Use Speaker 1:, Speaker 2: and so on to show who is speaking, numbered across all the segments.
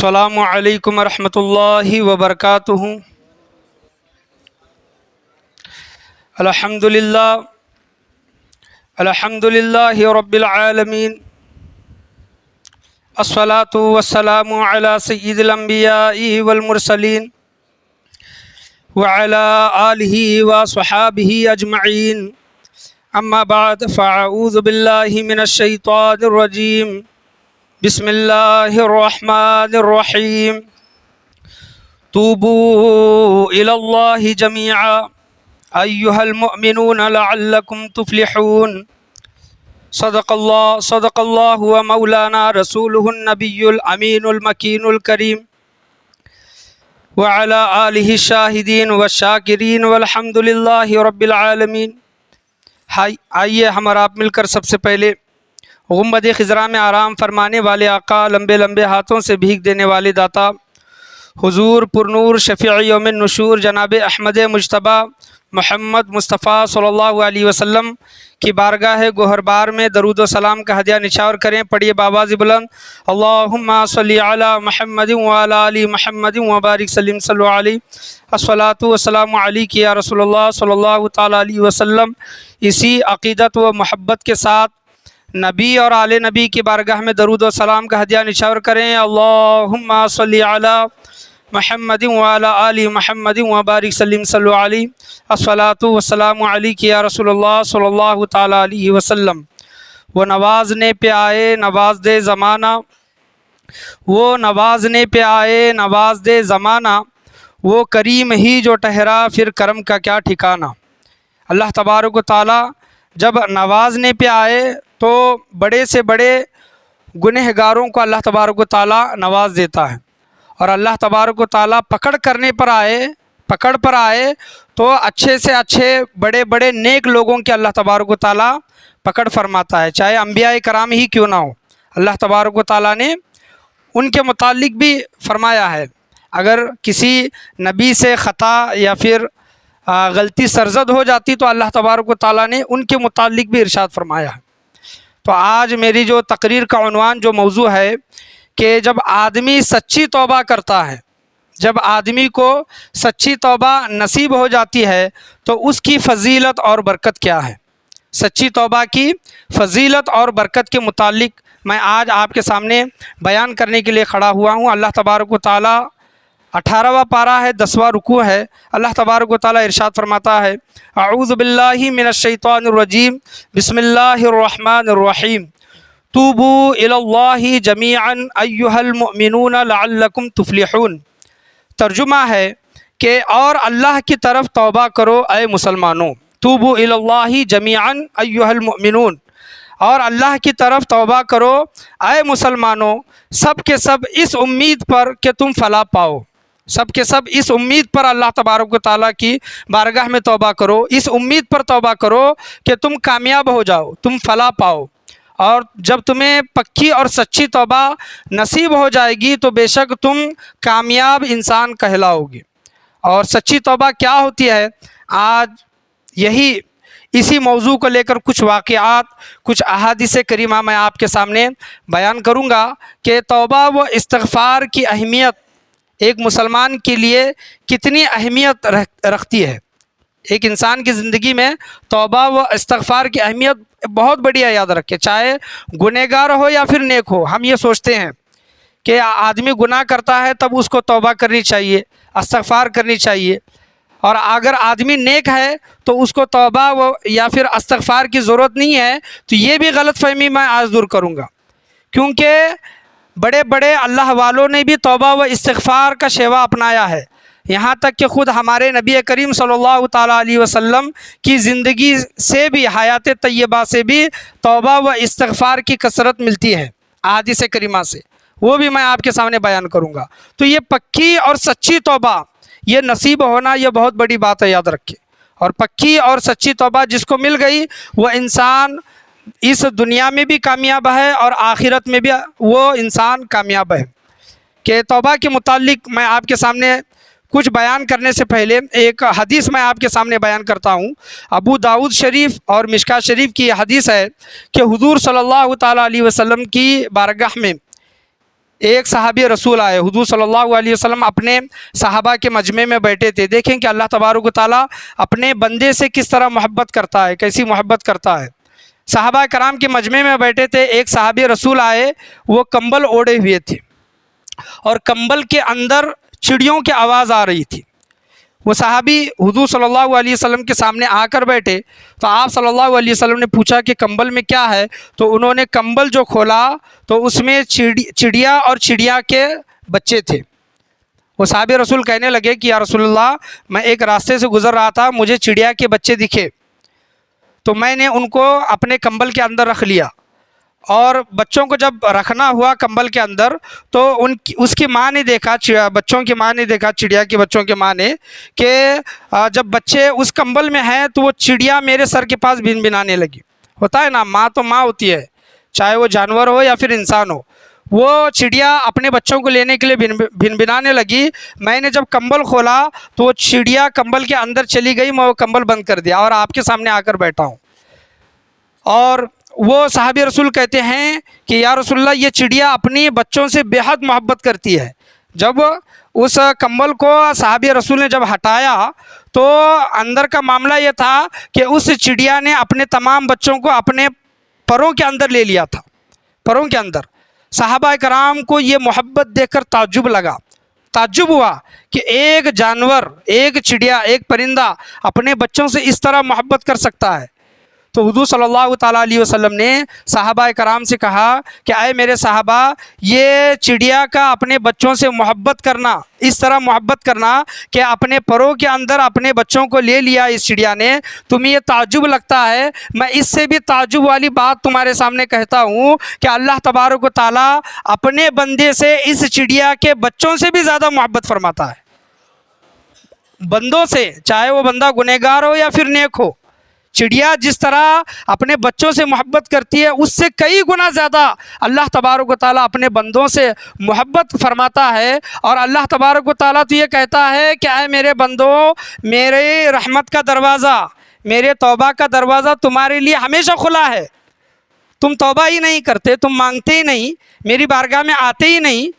Speaker 1: السلام علیکم ورحمۃ اللہ وبرکاتہ۔ الحمد للہ رب العالمین، الصلاۃ والسلام علی سید الانبیاء والمرسلین وعلی آلہ وصحابہ اجمعین، اما بعد فاعوذ باللہ من الشیطان الرجیم، بسم اللہ الرحمن الرحیم۔ توبوا الی اللہ جمیعا ایہا المؤمنون لعلکم تفلحون۔ صدق اللہ و مولانا رسولہ النبی الامین المکین الکریم، وعلی آلہ الشاہدین والشاکرین والحمد للہ رب العالمین۔ آئیے ہم اور آپ مل کر سب سے پہلے گنبد خضرا میں آرام فرمانے والے آقا، لمبے لمبے ہاتھوں سے بھیک دینے والے داتا، حضور پرنور شفیع یوم النشور جناب احمد مجتبی محمد مصطفیٰ صلی اللہ علیہ وسلم کی بارگاہ گوہربار میں درود و سلام کا ہدیہ نچھاور کریں۔ پڑھیے بآواز بلند، اللہم صلی علی محمد وعلی آل محمد وبارک سلم صلی علیہ، الصلاۃ والسلام علیک یا رسول اللہ صلی اللہ تعالیٰ علیہ وسلم۔ اسی عقیدت و محبت کے ساتھ نبی اور آل نبی کی بارگاہ میں درود و سلام کا ہدیہ نچھاور کریں۔ اللہم صلی علی محمد وعلی آل محمد وبارک سلم صلی علیہ، الصلاۃ والسلام علیک یا رسول اللہ صلی اللہ تعالیٰ علیہ وسلم۔ وہ نوازنے پہ آئے نواز دے زمانہ، وہ نوازنے پہ آئے نواز دے زمانہ، وہ کریم ہی جو ٹھہرا پھر کرم کا کیا ٹھکانہ۔ اللہ تبارک و تعالیٰ جب نوازنے پہ آئے تو بڑے سے بڑے گنہگاروں کو اللہ تبارک و تعالیٰ نواز دیتا ہے، اور اللہ تبارک و تعالیٰ پکڑ پر آئے تو اچھے سے اچھے بڑے بڑے نیک لوگوں کے اللہ تبارک و تعالیٰ پکڑ فرماتا ہے، چاہے انبیاء کرام ہی کیوں نہ ہو۔ اللہ تبارک و تعالیٰ نے ان کے متعلق بھی فرمایا ہے، اگر کسی نبی سے خطا یا پھر غلطی سرزد ہو جاتی تو اللہ تبارک و تعالیٰ نے ان کے متعلق بھی ارشاد فرمایا ہے۔ تو آج میری جو تقریر کا عنوان جو موضوع ہے کہ جب آدمی سچی توبہ کرتا ہے، جب آدمی کو سچی توبہ نصیب ہو جاتی ہے تو اس کی فضیلت اور برکت کیا ہے۔ سچی توبہ کی فضیلت اور برکت کے متعلق میں آج آپ کے سامنے بیان کرنے کے لیے کھڑا ہوا ہوں۔ اللہ تبارک و تعالیٰ 18واں پارہ ہے، 10واں رکوع ہے۔ اللہ تبارک و تعالیٰ ارشاد فرماتا ہے، اعوذ باللہ من الشیطان الرجیم، بسم اللہ الرحمن الرحیم۔ توبوا الی اللہ جمیعا ایہا المؤمنون لعلکم تفلحون۔ ترجمہ ہے کہ اور اللہ کی طرف توبہ کرو اے مسلمانوں۔ توبوا الی اللہ جمیعا ایہا المؤمنون، اور اللہ کی طرف توبہ کرو اے مسلمانوں، سب کے سب اس امید پر کہ تم فلاح پاؤ، سب کے سب اس امید پر اللہ تبارک و تعالیٰ کی بارگاہ میں توبہ کرو، اس امید پر توبہ کرو کہ تم کامیاب ہو جاؤ، تم فلاح پاؤ، اور جب تمہیں پکی اور سچی توبہ نصیب ہو جائے گی تو بے شک تم کامیاب انسان کہلاؤ گے۔ اور سچی توبہ کیا ہوتی ہے، آج اسی موضوع کو لے کر کچھ واقعات، کچھ احادیث کریمہ میں آپ کے سامنے بیان کروں گا کہ توبہ و استغفار کی اہمیت ایک مسلمان کے لیے کتنی اہمیت رکھتی ہے۔ ایک انسان کی زندگی میں توبہ و استغفار کی اہمیت بہت بڑی ہے، یاد رکھے، چاہے گنہگار ہو یا پھر نیک ہو۔ ہم یہ سوچتے ہیں کہ آدمی گناہ کرتا ہے تب اس کو توبہ کرنی چاہیے، استغفار کرنی چاہیے، اور اگر آدمی نیک ہے تو اس کو توبہ یا پھر استغفار کی ضرورت نہیں ہے۔ تو یہ بھی غلط فہمی میں آج دور کروں گا، کیونکہ بڑے بڑے اللہ والوں نے بھی توبہ و استغفار کا شیوا اپنایا ہے، یہاں تک کہ خود ہمارے نبی کریم صلی اللہ تعالیٰ علیہ وسلم کی زندگی سے بھی، حیات طیبہ سے بھی توبہ و استغفار کی کثرت ملتی ہے احادیث کریمہ سے، وہ بھی میں آپ کے سامنے بیان کروں گا۔ تو یہ پکی اور سچی توبہ یہ نصیب ہونا یہ بہت بڑی بات ہے، یاد رکھیں۔ اور پکی اور سچی توبہ جس کو مل گئی وہ انسان اس دنیا میں بھی کامیاب ہے اور آخرت میں بھی وہ انسان کامیاب ہے۔ کہ توبہ کے متعلق میں آپ کے سامنے کچھ بیان کرنے سے پہلے ایک حدیث میں آپ کے سامنے بیان کرتا ہوں۔ ابو داؤد شریف اور مشکاہ شریف کی یہ حدیث ہے کہ حضور صلی اللہ تعالیٰ علیہ وسلم کی بارگاہ میں ایک صحابی رسول آئے، حضور صلی اللہ علیہ وسلم اپنے صحابہ کے مجمع میں بیٹھے تھے. دیکھیں کہ اللہ تبارک و تعالیٰ اپنے بندے سے کس طرح محبت کرتا ہے، کیسی محبت کرتا ہے. صحابہ کرام کے مجمع میں بیٹھے تھے، ایک صحابی رسول آئے، وہ کمبل اوڑھے ہوئے تھے اور کمبل کے اندر چڑیوں کی آواز آ رہی تھی. وہ صحابی حضور صلی اللہ علیہ وسلم کے سامنے آ کر بیٹھے تو آپ صلی اللہ علیہ وسلم نے پوچھا کہ کمبل میں کیا ہے؟ تو انہوں نے کمبل جو کھولا تو اس میں چڑیا اور چڑیا کے بچے تھے. وہ صحابی رسول کہنے لگے کہ یا رسول اللہ، میں ایک راستے سے گزر رہا تھا، مجھے چڑیا کے بچے دکھے تو میں نے ان کو اپنے کمبل کے اندر رکھ لیا. اور بچوں کو جب رکھنا ہوا کمبل کے اندر تو اس کی ماں نے دیکھا، بچوں کی ماں نے دیکھا، چڑیا کے بچوں کی ماں نے، کہ جب بچے اس کمبل میں ہیں تو وہ چڑیا میرے سر کے پاس بن بنانے لگی. ہوتا ہے نا، ماں تو ماں ہوتی ہے، چاہے وہ جانور ہو یا پھر انسان ہو. وہ چڑیا اپنے بچوں کو لینے کے لیے بن بنانے لگی. میں نے جب کمبل کھولا تو وہ چڑیا کمبل کے اندر چلی گئی، میں وہ کمبل بند کر دیا اور آپ کے سامنے آ کر بیٹھا ہوں. اور وہ صحابی رسول کہتے ہیں کہ یا رسول اللہ، یہ چڑیا اپنی بچوں سے بے حد محبت کرتی ہے. جب اس کمبل کو صحابی رسول نے جب ہٹایا تو اندر کا معاملہ یہ تھا کہ اس چڑیا نے اپنے تمام بچوں کو اپنے پروں کے اندر لے لیا تھا، پروں کے اندر. صحابہ کرام کو یہ محبت دیکھ کر تعجب لگا، تعجب ہوا کہ ایک جانور، ایک چڑیا، ایک پرندہ اپنے بچوں سے اس طرح محبت کر سکتا ہے. تو حضور صلی اللہ تعالیٰ علیہ وسلم نے صحابہ کرام سے کہا کہ اے میرے صحابہ، یہ چڑیا کا اپنے بچوں سے محبت کرنا، اس طرح محبت کرنا کہ اپنے پروں کے اندر اپنے بچوں کو لے لیا اس چڑیا نے، تمہیں یہ تعجب لگتا ہے. میں اس سے بھی تعجب والی بات تمہارے سامنے کہتا ہوں کہ اللہ تبارک و تعالیٰ اپنے بندے سے اس چڑیا کے بچوں سے بھی زیادہ محبت فرماتا ہے. بندوں سے، چاہے وہ بندہ گنہگار ہو یا پھر نیک ہو، چڑیا جس طرح اپنے بچوں سے محبت کرتی ہے اس سے کئی گنا زیادہ اللہ تبارک و تعالیٰ اپنے بندوں سے محبت فرماتا ہے. اور اللہ تبارک و تعالیٰ تو یہ کہتا ہے کہ اے میرے بندوں، میرے رحمت کا دروازہ، میرے توبہ کا دروازہ تمہارے لیے ہمیشہ کھلا ہے. تم توبہ ہی نہیں کرتے، تم مانگتے ہی نہیں، میری بارگاہ میں آتے ہی نہیں.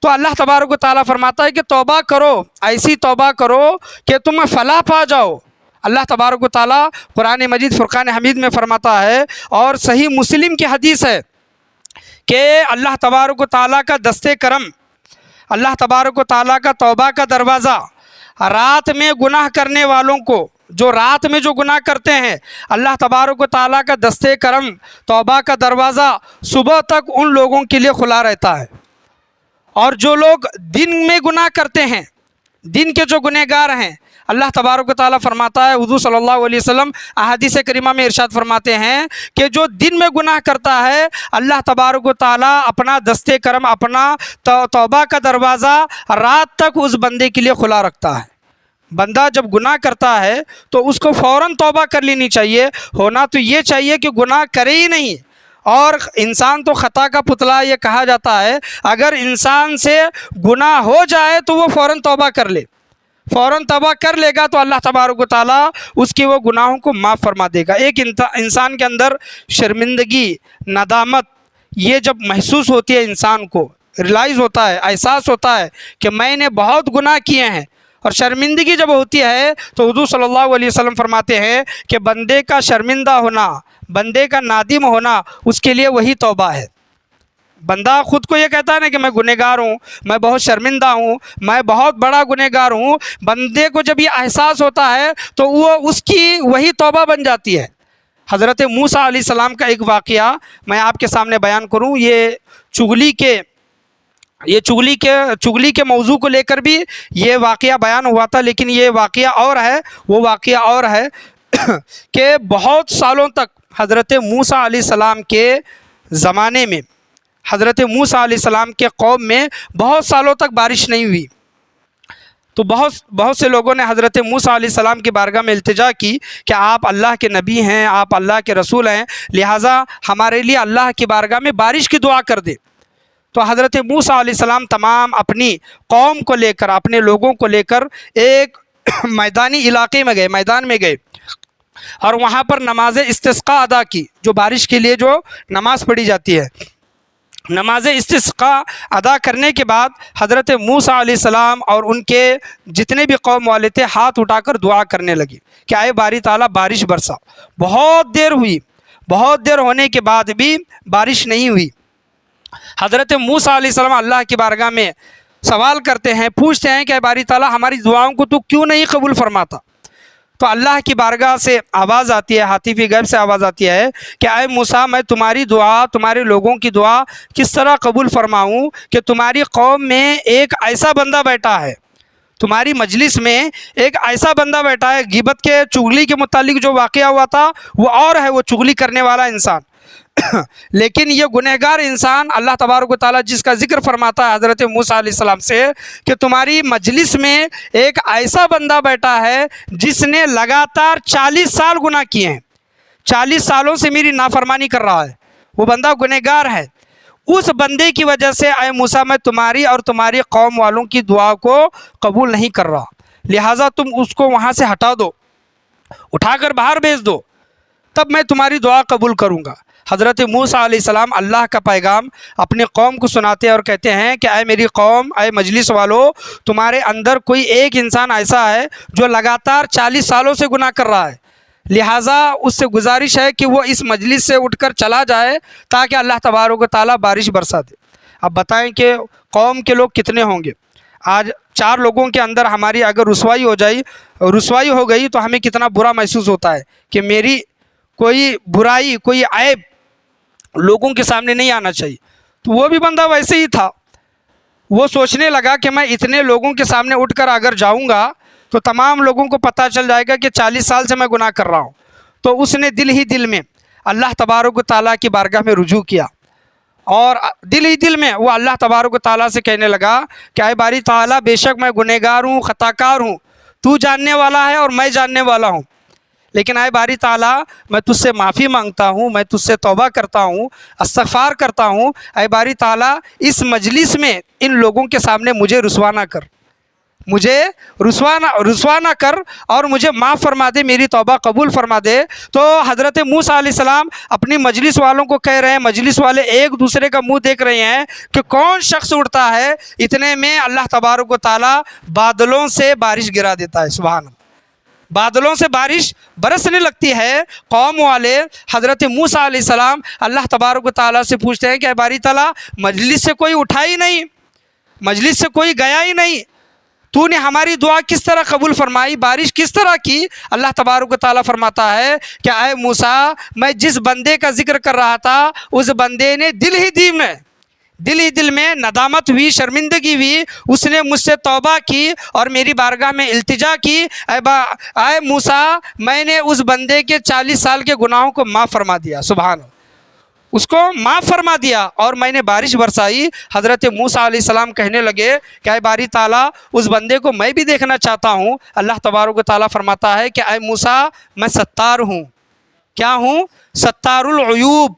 Speaker 1: تو اللہ تبارک و تعالیٰ فرماتا ہے کہ توبہ کرو، ایسی توبہ کرو کہ تم فلاح پا جاؤ. اللہ تبارک و تعالیٰ قرآن مجید فرقان حمید میں فرماتا ہے، اور صحیح مسلم کی حدیث ہے کہ اللہ تبارک و تعالیٰ کا دستے کرم، اللہ تبارک و تعالیٰ کا توبہ کا دروازہ رات میں گناہ کرنے والوں کو، جو رات میں جو گناہ کرتے ہیں، اللہ تبارک و تعالیٰ کا دستے کرم، توبہ کا دروازہ صبح تک ان لوگوں کے لیے کھلا رہتا ہے. اور جو لوگ دن میں گناہ کرتے ہیں، دن کے جو گنہگار ہیں، اللہ تبارک و تعالیٰ فرماتا ہے، حضور صلی اللہ علیہ وسلم احادیث کریمہ میں ارشاد فرماتے ہیں کہ جو دن میں گناہ کرتا ہے، اللہ تبارک و تعالیٰ اپنا دستے کرم، اپنا توبہ کا دروازہ رات تک اس بندے کے لیے کھلا رکھتا ہے. بندہ جب گناہ کرتا ہے تو اس کو فوراً توبہ کر لینی چاہیے. ہونا تو یہ چاہیے کہ گناہ کرے ہی نہیں. اور انسان تو خطا کا پتلا یہ کہا جاتا ہے، اگر انسان سے گناہ ہو جائے تو وہ فوراً توبہ کر لے، فوراً توبہ کر لے گا تو اللہ تبارک و تعالیٰ اس کے وہ گناہوں کو معاف فرما دے گا. ایک انسان کے اندر شرمندگی، ندامت یہ جب محسوس ہوتی ہے، انسان کو ریلائز ہوتا ہے، احساس ہوتا ہے کہ میں نے بہت گناہ کیے ہیں، اور شرمندگی جب ہوتی ہے تو حضور صلی اللہ علیہ وسلم فرماتے ہیں کہ بندے کا شرمندہ ہونا، بندے کا نادم ہونا، اس کے لیے وہی توبہ ہے. بندہ خود کو یہ کہتا ہے نا کہ میں گنہگار ہوں، میں بہت شرمندہ ہوں، میں بہت بڑا گنہگار ہوں. بندے کو جب یہ احساس ہوتا ہے تو وہ اس کی وہی توبہ بن جاتی ہے. حضرت موسیٰ علیہ السلام کا ایک واقعہ میں آپ کے سامنے بیان کروں. یہ چغلی کے موضوع کو لے کر بھی یہ واقعہ بیان ہوا تھا، لیکن یہ واقعہ اور ہے، وہ واقعہ اور ہے کہ بہت سالوں تک حضرت موسیٰ علیہ السلام کے زمانے میں، حضرت موسیٰ علیہ السلام کے قوم میں بہت سالوں تک بارش نہیں ہوئی. تو بہت سے لوگوں نے حضرت موسیٰ علیہ السلام کی بارگاہ میں التجا کی کہ آپ اللہ کے نبی ہیں، آپ اللہ کے رسول ہیں، لہٰذا ہمارے لیے اللہ کی بارگاہ میں بارش کی دعا کر دے. تو حضرت موسیٰ علیہ السلام تمام اپنی قوم کو لے کر، اپنے لوگوں کو لے کر ایک میدانی علاقے میں گئے، میدان میں گئے، اور وہاں پر نماز استسقاء ادا کی، جو بارش کے لیے جو نماز پڑھی جاتی ہے. نماز استسقا ادا کرنے کے بعد حضرت موسیٰ علیہ السلام اور ان کے جتنے بھی قوم والے تھے ہاتھ اٹھا کر دعا کرنے لگے کہ اے باری تعالیٰ بارش برسا۔ بہت دیر ہوئی، بہت دیر ہونے کے بعد بھی بارش نہیں ہوئی۔ حضرت موسیٰ علیہ السلام اللہ کی بارگاہ میں سوال کرتے ہیں، پوچھتے ہیں کہ اے باری تعالیٰ ہماری دعاؤں کو تو کیوں نہیں قبول فرماتا؟ تو اللہ کی بارگاہ سے آواز آتی ہے، ہاتفی غیب سے آواز آتی ہے کہ اے موسیٰ میں تمہاری دعا، تمہارے لوگوں کی دعا کس طرح قبول فرماؤں کہ تمہاری قوم میں ایک ایسا بندہ بیٹھا ہے، تمہاری مجلس میں ایک ایسا بندہ بیٹھا ہے، غیبت کے چغلی کے متعلق جو واقعہ ہوا تھا وہ اور ہے، وہ چغلی کرنے والا انسان لیکن یہ گنہگار انسان اللہ تبارک و تعالیٰ جس کا ذکر فرماتا ہے حضرت موسیٰ علیہ السلام سے کہ تمہاری مجلس میں ایک ایسا بندہ بیٹھا ہے جس نے لگاتار 40 سال گناہ کیے ہیں، 40 سالوں سے میری نافرمانی کر رہا ہے، وہ بندہ گنہگار ہے۔ اس بندے کی وجہ سے اے موسیٰ میں تمہاری اور تمہاری قوم والوں کی دعا کو قبول نہیں کر رہا، لہٰذا تم اس کو وہاں سے ہٹا دو، اٹھا کر باہر بھیج دو، تب میں تمہاری دعا قبول کروں گا۔ حضرت موسیٰ علیہ السلام اللہ کا پیغام اپنے قوم کو سناتے ہیں اور کہتے ہیں کہ اے میری قوم، اے مجلس والو، تمہارے اندر کوئی ایک انسان ایسا ہے جو لگاتار 40 سالوں سے گناہ کر رہا ہے، لہٰذا اس سے گزارش ہے کہ وہ اس مجلس سے اٹھ کر چلا جائے تاکہ اللہ تبارک و تعالیٰ بارش برسا دے۔ اب بتائیں کہ قوم کے لوگ کتنے ہوں گے؟ آج 4 لوگوں کے اندر ہماری اگر رسوائی ہو گئی تو ہمیں کتنا برا محسوس ہوتا ہے کہ میری کوئی برائی، کوئی عیب لوگوں کے سامنے نہیں آنا چاہیے۔ تو وہ بھی بندہ ویسے ہی تھا، وہ سوچنے لگا کہ میں اتنے لوگوں کے سامنے اٹھ کر اگر جاؤں گا تو تمام لوگوں کو پتہ چل جائے گا کہ 40 سال سے میں گناہ کر رہا ہوں۔ تو اس نے دل ہی دل میں اللہ تبارک و تعالیٰ کی بارگاہ میں رجوع کیا، اور دل ہی دل میں وہ اللہ تبارک و تعالیٰ سے کہنے لگا کہ اے باری تعالیٰ بے شک میں گنہگار ہوں، خطا کار ہوں، تو جاننے والا ہے اور میں جاننے والا ہوں، لیکن اے باری تعالیٰ میں تجھ سے معافی مانگتا ہوں، میں تجھ سے توبہ کرتا ہوں، استغفار کرتا ہوں۔ اے باری تعالیٰ اس مجلس میں ان لوگوں کے سامنے مجھے رسوا نہ کر، مجھے رسوا نہ کر اور مجھے معاف فرما دے، میری توبہ قبول فرما دے۔ تو حضرت موسیٰ علیہ السلام اپنی مجلس والوں کو کہہ رہے ہیں، مجلس والے ایک دوسرے کا منہ دیکھ رہے ہیں کہ کون شخص اٹھتا ہے۔ اتنے میں اللہ تبارک و تعالیٰ بادلوں سے بارش گرا دیتا ہے، سبحان اللہ، بادلوں سے بارش برسنے لگتی ہے۔ قوم والے حضرت موسیٰ علیہ السلام اللہ تبارک و تعالیٰ سے پوچھتے ہیں کہ اے باری تعالیٰ مجلس سے کوئی اٹھا ہی نہیں، مجلس سے کوئی گیا ہی نہیں، تو نے ہماری دعا کس طرح قبول فرمائی، بارش کس طرح کی؟ اللہ تبارک و تعالیٰ فرماتا ہے کہ اے موسیٰ میں جس بندے کا ذکر کر رہا تھا اس بندے نے دل ہی دل میں ندامت ہوئی، شرمندگی ہوئی، اس نے مجھ سے توبہ کی اور میری بارگاہ میں التجا کی، اے موسیٰ میں نے اس بندے کے 40 سال کے گناہوں کو معاف فرما دیا، سبحان اللہ، اس کو معاف فرما دیا اور میں نے بارش برسائی۔ حضرت موسیٰ علیہ السلام کہنے لگے کہ اے باری تعالیٰ اس بندے کو میں بھی دیکھنا چاہتا ہوں۔ اللہ تبارک و تعالیٰ فرماتا ہے کہ اے موسیٰ میں ستار ہوں، کیا ہوں؟ ستار العیوب،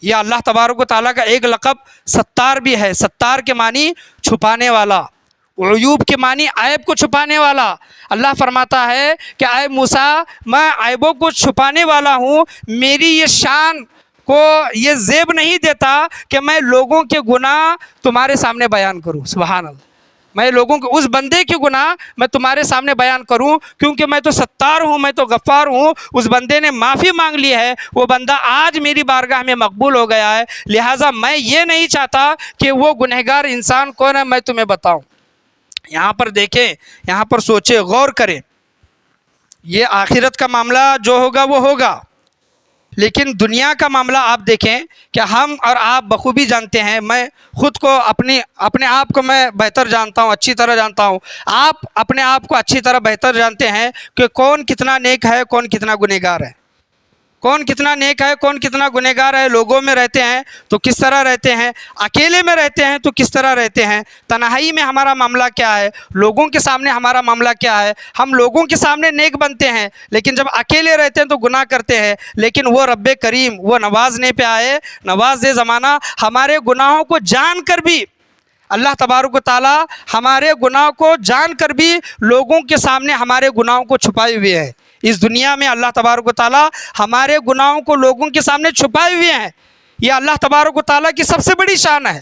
Speaker 1: یہ اللہ تبارک و تعالیٰ کا ایک لقب ستار بھی ہے۔ ستار کے معنی چھپانے والا، عیوب کے معنی عیب کو چھپانے والا۔ اللہ فرماتا ہے کہ اے موسیٰ میں عیبوں کو چھپانے والا ہوں، میری یہ شان کو یہ زیب نہیں دیتا کہ میں لوگوں کے گناہ تمہارے سامنے بیان کروں، سبحان اللہ، میں لوگوں کے اس بندے کے گناہ میں تمہارے سامنے بیان کروں، کیونکہ میں تو ستار ہوں، میں تو غفار ہوں۔ اس بندے نے معافی مانگ لی ہے، وہ بندہ آج میری بارگاہ میں مقبول ہو گیا ہے، لہٰذا میں یہ نہیں چاہتا کہ وہ گنہگار انسان کون ہے میں تمہیں بتاؤں۔ یہاں پر دیکھیں، یہاں پر سوچیں، غور کریں، یہ آخرت کا معاملہ جو ہوگا وہ ہوگا، لیکن دنیا کا معاملہ آپ دیکھیں کہ ہم اور آپ بخوبی جانتے ہیں، میں خود کو اپنے آپ کو میں بہتر جانتا ہوں، اچھی طرح جانتا ہوں، آپ اپنے آپ کو اچھی طرح بہتر جانتے ہیں کہ کون کتنا نیک ہے، کون کتنا گنہگار ہے، کون کتنا نیک ہے، کون کتنا گنہگار ہے۔ لوگوں میں رہتے ہیں تو کس طرح رہتے ہیں، اکیلے میں رہتے ہیں تو کس طرح رہتے ہیں، تنہائی میں ہمارا معاملہ کیا ہے، لوگوں کے سامنے ہمارا معاملہ کیا ہے۔ ہم لوگوں کے سامنے نیک بنتے ہیں لیکن جب اکیلے رہتے ہیں تو گناہ کرتے ہیں، لیکن وہ رب کریم وہ نوازنے پہ آئے، نواز زمانہ ہمارے گناہوں کو جان کر بھی، اللہ تبارک و تعالیٰ ہمارے گناہ کو جان کر بھی لوگوں کے سامنے ہمارے گناہوں کو چھپائے ہوئے ہیں۔ اس دنیا میں اللہ تبارک و تعالیٰ ہمارے گناہوں کو لوگوں کے سامنے چھپائے ہوئے ہیں، یہ اللہ تبارک و تعالیٰ کی سب سے بڑی شان ہے۔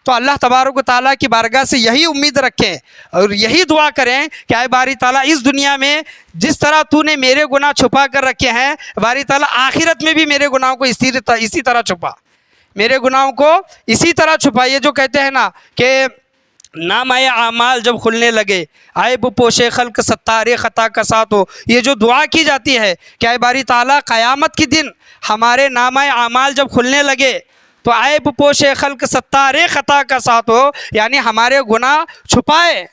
Speaker 1: تو اللہ تبارک و تعالیٰ کی بارگاہ سے یہی امید رکھیں اور یہی دعا کریں کہ اے باری تعالیٰ اس دنیا میں جس طرح تو نے میرے گناہ چھپا کر رکھے ہیں، باری تعالیٰ آخرت میں بھی میرے گناہوں کو اسی طرح چھپا، میرے گناہوں کو اسی طرح چھپا۔ یہ جو کہتے ہیں نا کہ نامہ اعمال جب کھلنے لگے، عیب پوشے خلق ستار خطا کا ساتھ ہو، یہ جو دعا کی جاتی ہے کہ اے باری تعالیٰ قیامت کے دن ہمارے نامہ اعمال جب کھلنے لگے تو عیب پوشے خلق ستار خطا کا ساتھ ہو، یعنی ہمارے گناہ چھپائے،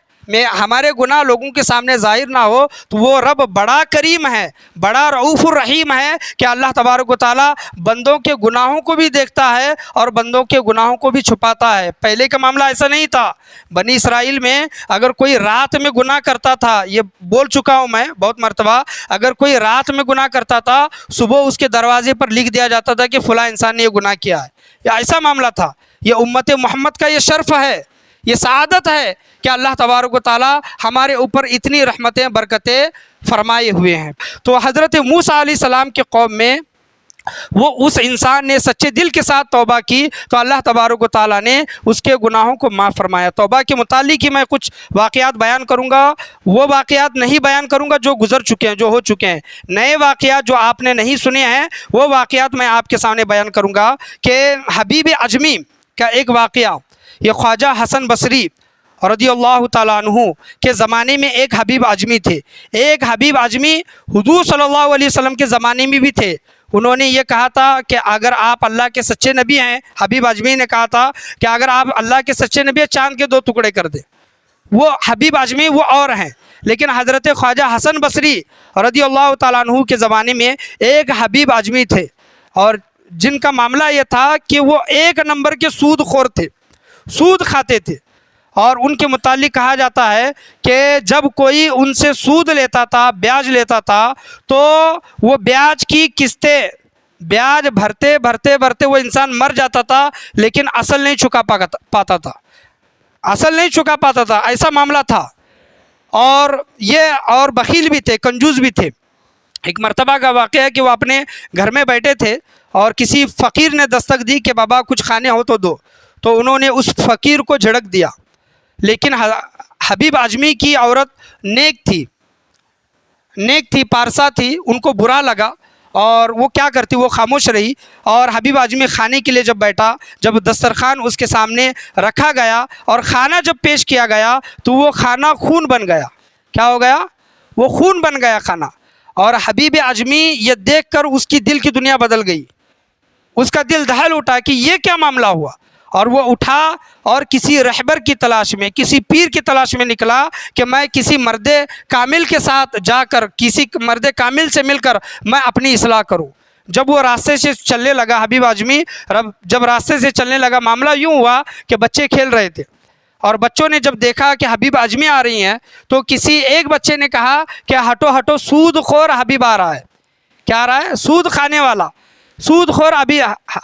Speaker 1: ہمارے گناہ لوگوں کے سامنے ظاہر نہ ہو، تو وہ رب بڑا کریم ہے، بڑا رؤوف الرحیم ہے کہ اللہ تبارک و تعالیٰ بندوں کے گناہوں کو بھی دیکھتا ہے اور بندوں کے گناہوں کو بھی چھپاتا ہے۔ پہلے کا معاملہ ایسا نہیں تھا۔ بنی اسرائیل میں اگر کوئی رات میں گناہ کرتا تھا، یہ بول چکا ہوں میں بہت مرتبہ، اگر کوئی رات میں گناہ کرتا تھا، صبح اس کے دروازے پر لکھ دیا جاتا تھا کہ فلاں انسان نے یہ گناہ کیا ہے۔ یہ ایسا معاملہ تھا۔ یہ امت محمد کا یہ شرف ہے، یہ سعادت ہے کہ اللہ تبارک و تعالیٰ ہمارے اوپر اتنی رحمتیں برکتیں فرمائے ہوئے ہیں۔ تو حضرت موسیٰ علیہ السلام کے قوم میں وہ اس انسان نے سچے دل کے ساتھ توبہ کی تو اللہ تبارک و تعالیٰ نے اس کے گناہوں کو معاف فرمایا۔ توبہ کے متعلق ہی میں کچھ واقعات بیان کروں گا، وہ واقعات نہیں بیان کروں گا جو گزر چکے ہیں، جو ہو چکے ہیں۔ نئے واقعات جو آپ نے نہیں سنے ہیں وہ واقعات میں آپ کے سامنے بیان کروں گا کہ حبیب اعظمی کا ایک واقعہ، یہ خواجہ حسن بصری رضی اللہ تعالیٰ عنہ کے زمانے میں ایک حبیب اعظمی تھے۔ ایک حبیب اعظمی حضور صلی اللہ علیہ وسلم کے زمانے میں بھی تھے۔ انہوں نے یہ کہا تھا کہ اگر آپ اللہ کے سچے نبی ہیں، حبیب اعظمی نے کہا تھا کہ اگر آپ اللہ کے سچے نبی ہیں، چاند کے 2 ٹکڑے کر دیں۔ وہ حبیب اعظمی وہ اور ہیں، لیکن حضرت خواجہ حسن بصری رضی اللہ تعالیٰ عنہ کے زمانے میں ایک حبیب اعظمی تھے، اور جن کا معاملہ یہ تھا کہ وہ 1 نمبر کے سود خور تھے، سود کھاتے تھے۔ اور ان کے متعلق کہا جاتا ہے کہ جب کوئی ان سے سود لیتا تھا، بیاج لیتا تھا، تو وہ بیاج کی قسطیں، بیاج بھرتے بھرتے بھرتے وہ انسان مر جاتا تھا، لیکن اصل نہیں چکا پاتا تھا، اصل نہیں چکا پاتا تھا، ایسا معاملہ تھا۔ اور بخیل بھی تھے، کنجوس بھی تھے۔ ایک مرتبہ کا واقعہ ہے کہ وہ اپنے گھر میں بیٹھے تھے اور کسی فقیر نے دستک دی کہ بابا کچھ کھانے ہو تو دو، تو انہوں نے اس فقیر کو جھڑک دیا۔ لیکن حبیب اعظمی کی عورت نیک تھی، پارسا تھی، ان کو برا لگا اور وہ کیا کرتی، وہ خاموش رہی۔ اور حبیب اعظمی کھانے کے لیے جب بیٹھا، جب دسترخوان اس کے سامنے رکھا گیا اور کھانا جب پیش کیا گیا تو وہ کھانا خون بن گیا۔ کیا ہو گیا؟ وہ خون بن گیا کھانا۔ اور حبیب اعظمی یہ دیکھ کر اس کی دل کی دنیا بدل گئی، اس کا دل دہل اٹھا کہ یہ کیا معاملہ ہوا۔ اور وہ اٹھا اور کسی رہبر کی تلاش میں، کسی پیر کی تلاش میں نکلا کہ میں کسی مرد کامل کے ساتھ جا کر، کسی مرد کامل سے مل کر میں اپنی اصلاح کروں۔ جب وہ راستے سے چلنے لگا حبیب اعظمی، جب راستے سے چلنے لگا، معاملہ یوں ہوا کہ بچے کھیل رہے تھے، اور بچوں نے جب دیکھا کہ حبیب اعظمی آ رہی ہیں تو کسی ایک بچے نے کہا کہ ہٹو ہٹو، سود خور حبیب آ رہا ہے۔ کیا آ رہا ہے؟ سود کھانے والا، سود خور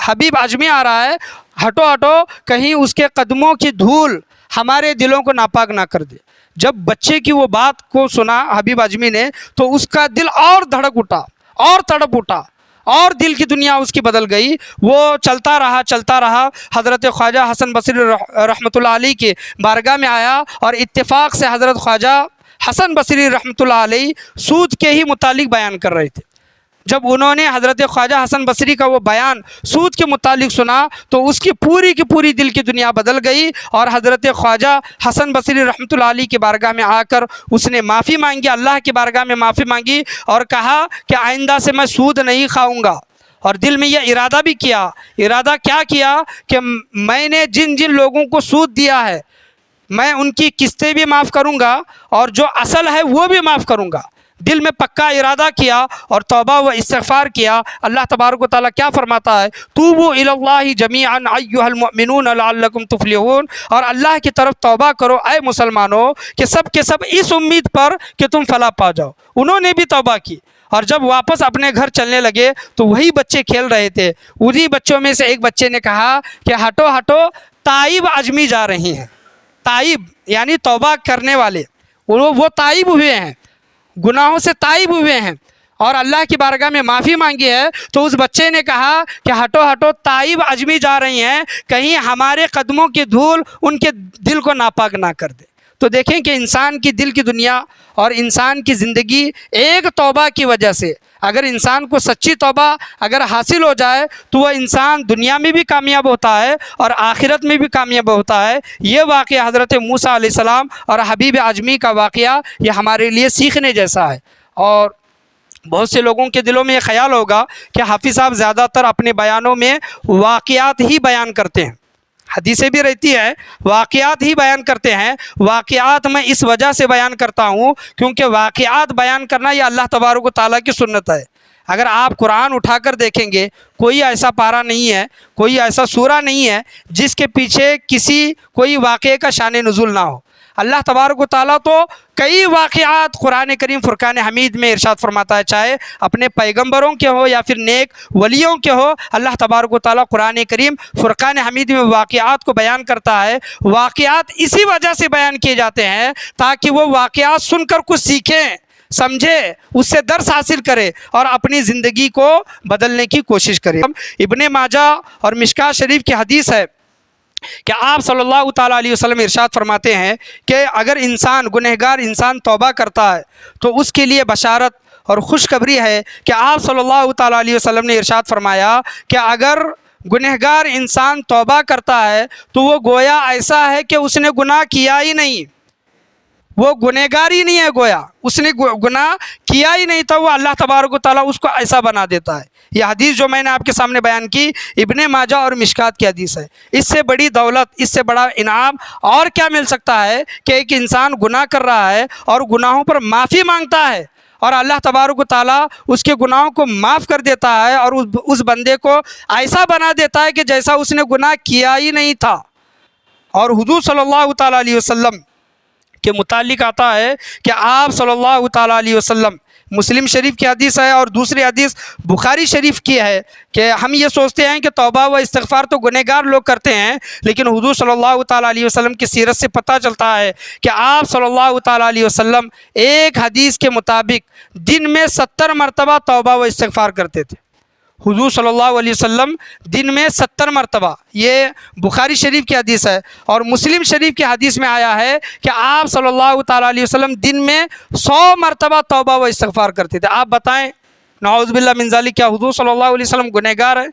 Speaker 1: حبیب اعظمی آ رہا ہے، ہٹو ہٹو، کہیں اس کے قدموں کی دھول ہمارے دلوں کو ناپاک نہ کر دے۔ جب بچے کی وہ بات کو سنا حبیب اعظمی نے تو اس کا دل اور دھڑک اٹھا اور تڑپ اٹھا اور دل کی دنیا اس کی بدل گئی۔ وہ چلتا رہا، حضرت خواجہ حسن بصری رحمۃ اللہ علیہ کے بارگاہ میں آیا، اور اتفاق سے حضرت خواجہ حسن بصری رحمۃ اللہ علیہ سود کے ہی متعلق بیان کر رہے تھے۔ جب انہوں نے حضرت خواجہ حسن بصری کا وہ بیان سود کے متعلق سنا تو اس کی پوری دل کی دنیا بدل گئی، اور حضرت خواجہ حسن بصری رحمۃ اللہ علیہ کی بارگاہ میں آ کر اس نے معافی مانگی، اللہ کی بارگاہ میں معافی مانگی، اور کہا کہ آئندہ سے میں سود نہیں کھاؤں گا۔ اور دل میں یہ ارادہ بھی کیا، ارادہ کیا کیا کہ میں نے جن لوگوں کو سود دیا ہے میں ان کی قسطیں بھی معاف کروں گا اور جو اصل ہے وہ بھی معاف کروں گا۔ دل میں پکا ارادہ کیا اور توبہ و استغفار کیا۔ اللہ تبارک و تعالیٰ کیا فرماتا ہے؟ توبوا الی اللہ جمیعا ایھا المؤمنون لعلکم تفلحون، اور اللہ کی طرف توبہ کرو اے مسلمانوں کہ سب کے سب اس امید پر کہ تم فلاح پا جاؤ۔ انہوں نے بھی توبہ کی، اور جب واپس اپنے گھر چلنے لگے تو وہی بچے کھیل رہے تھے۔ انہی بچوں میں سے ایک بچے نے کہا کہ ہٹو ہٹو، تائب اعظمی جا رہی ہیں۔ تائب یعنی توبہ کرنے والے، وہ تائب ہوئے ہیں، گناہوں سے تائب ہوئے ہیں، اور اللہ کی بارگاہ میں معافی مانگی ہے، تو اس بچے نے کہا کہ ہٹو ہٹو، طائب عجمی جا رہی ہیں، کہیں ہمارے قدموں کی دھول ان کے دل کو ناپاک نہ کر دے۔ تو دیکھیں کہ انسان کی دل کی دنیا اور انسان کی زندگی ایک توبہ کی وجہ سے، اگر انسان کو سچی توبہ اگر حاصل ہو جائے تو وہ انسان دنیا میں بھی کامیاب ہوتا ہے اور آخرت میں بھی کامیاب ہوتا ہے۔ یہ واقعہ حضرت موسیٰ علیہ السلام اور حبیب اعجمی کا واقعہ یہ ہمارے لیے سیکھنے جیسا ہے۔ اور بہت سے لوگوں کے دلوں میں یہ خیال ہوگا کہ حافظ صاحب زیادہ تر اپنے بیانوں میں واقعات ہی بیان کرتے ہیں، حدیثیں بھی رہتی ہے، واقعات ہی بیان کرتے ہیں۔ واقعات میں اس وجہ سے بیان کرتا ہوں کیونکہ واقعات بیان کرنا یہ اللہ تبارک و تعالیٰ کی سنت ہے۔ اگر آپ قرآن اٹھا کر دیکھیں گے، کوئی ایسا پارہ نہیں ہے، کوئی ایسا سورہ نہیں ہے جس کے پیچھے کوئی واقعے کا شان نزول نہ ہو۔ اللہ تبارک و تعالیٰ تو کئی واقعات قرآن کریم فرقان حمید میں ارشاد فرماتا ہے، چاہے اپنے پیغمبروں کے ہو یا پھر نیک ولیوں کے ہو، اللہ تبارک و تعالیٰ قرآن کریم فرقان حمید میں واقعات کو بیان کرتا ہے۔ واقعات اسی وجہ سے بیان کیے جاتے ہیں تاکہ وہ واقعات سن کر کچھ سیکھیں، سمجھے، اس سے درس حاصل کرے اور اپنی زندگی کو بدلنے کی کوشش کرے۔ ابن ماجہ اور مشکاۃ شریف کی حدیث ہے کہ آپ صلی اللہ تعالیٰ علیہ وسلم ارشاد فرماتے ہیں کہ اگر گنہگار انسان توبہ کرتا ہے تو اس کے لیے بشارت اور خوشخبری ہے کہ آپ صلی اللہ تعالیٰ علیہ وسلم نے ارشاد فرمایا کہ اگر گنہگار انسان توبہ کرتا ہے تو وہ گویا ایسا ہے کہ اس نے گناہ کیا ہی نہیں، وہ گنہگار ہی نہیں ہے، گویا اس نے گناہ کیا ہی نہیں تھا، وہ اللہ تبارک و تعالیٰ اس کو ایسا بنا دیتا ہے۔ یہ حدیث جو میں نے آپ کے سامنے بیان کی ابن ماجہ اور مشکات کی حدیث ہے۔ اس سے بڑی دولت، اس سے بڑا انعام اور کیا مل سکتا ہے کہ ایک انسان گناہ کر رہا ہے اور گناہوں پر معافی مانگتا ہے اور اللہ تبارک و تعالیٰ اس کے گناہوں کو معاف کر دیتا ہے اور اس بندے کو ایسا بنا دیتا ہے کہ جیسا اس نے گناہ کیا ہی نہیں تھا۔ اور حضور صلی اللہ تعالیٰ علیہ وسلم کے متعلق آتا ہے کہ آپ صلی اللہ تعالیٰ علیہ وسلم، مسلم شریف کی حدیث ہے اور دوسری حدیث بخاری شریف کی ہے کہ ہم یہ سوچتے ہیں کہ توبہ و استغفار تو گنہگار لوگ کرتے ہیں، لیکن حضور صلی اللہ تعالیٰ علیہ وسلم کی سیرت سے پتہ چلتا ہے کہ آپ صلی اللہ تعالیٰ علیہ وسلم ایک حدیث کے مطابق دن میں 70 مرتبہ توبہ و استغفار کرتے تھے۔ حضور صلی اللہ علیہ وسلم دن میں 70 مرتبہ، یہ بخاری شریف کی حدیث ہے، اور مسلم شریف کی حدیث میں آیا ہے کہ آپ صلی اللہ تعالیٰ علیہ وسلم دن میں 100 مرتبہ توبہ و استغفار کرتے تھے۔ آپ بتائیں نعوذ باللہ من ذالک، کیا حضور صلی اللہ علیہ وسلم گنہگار ہے؟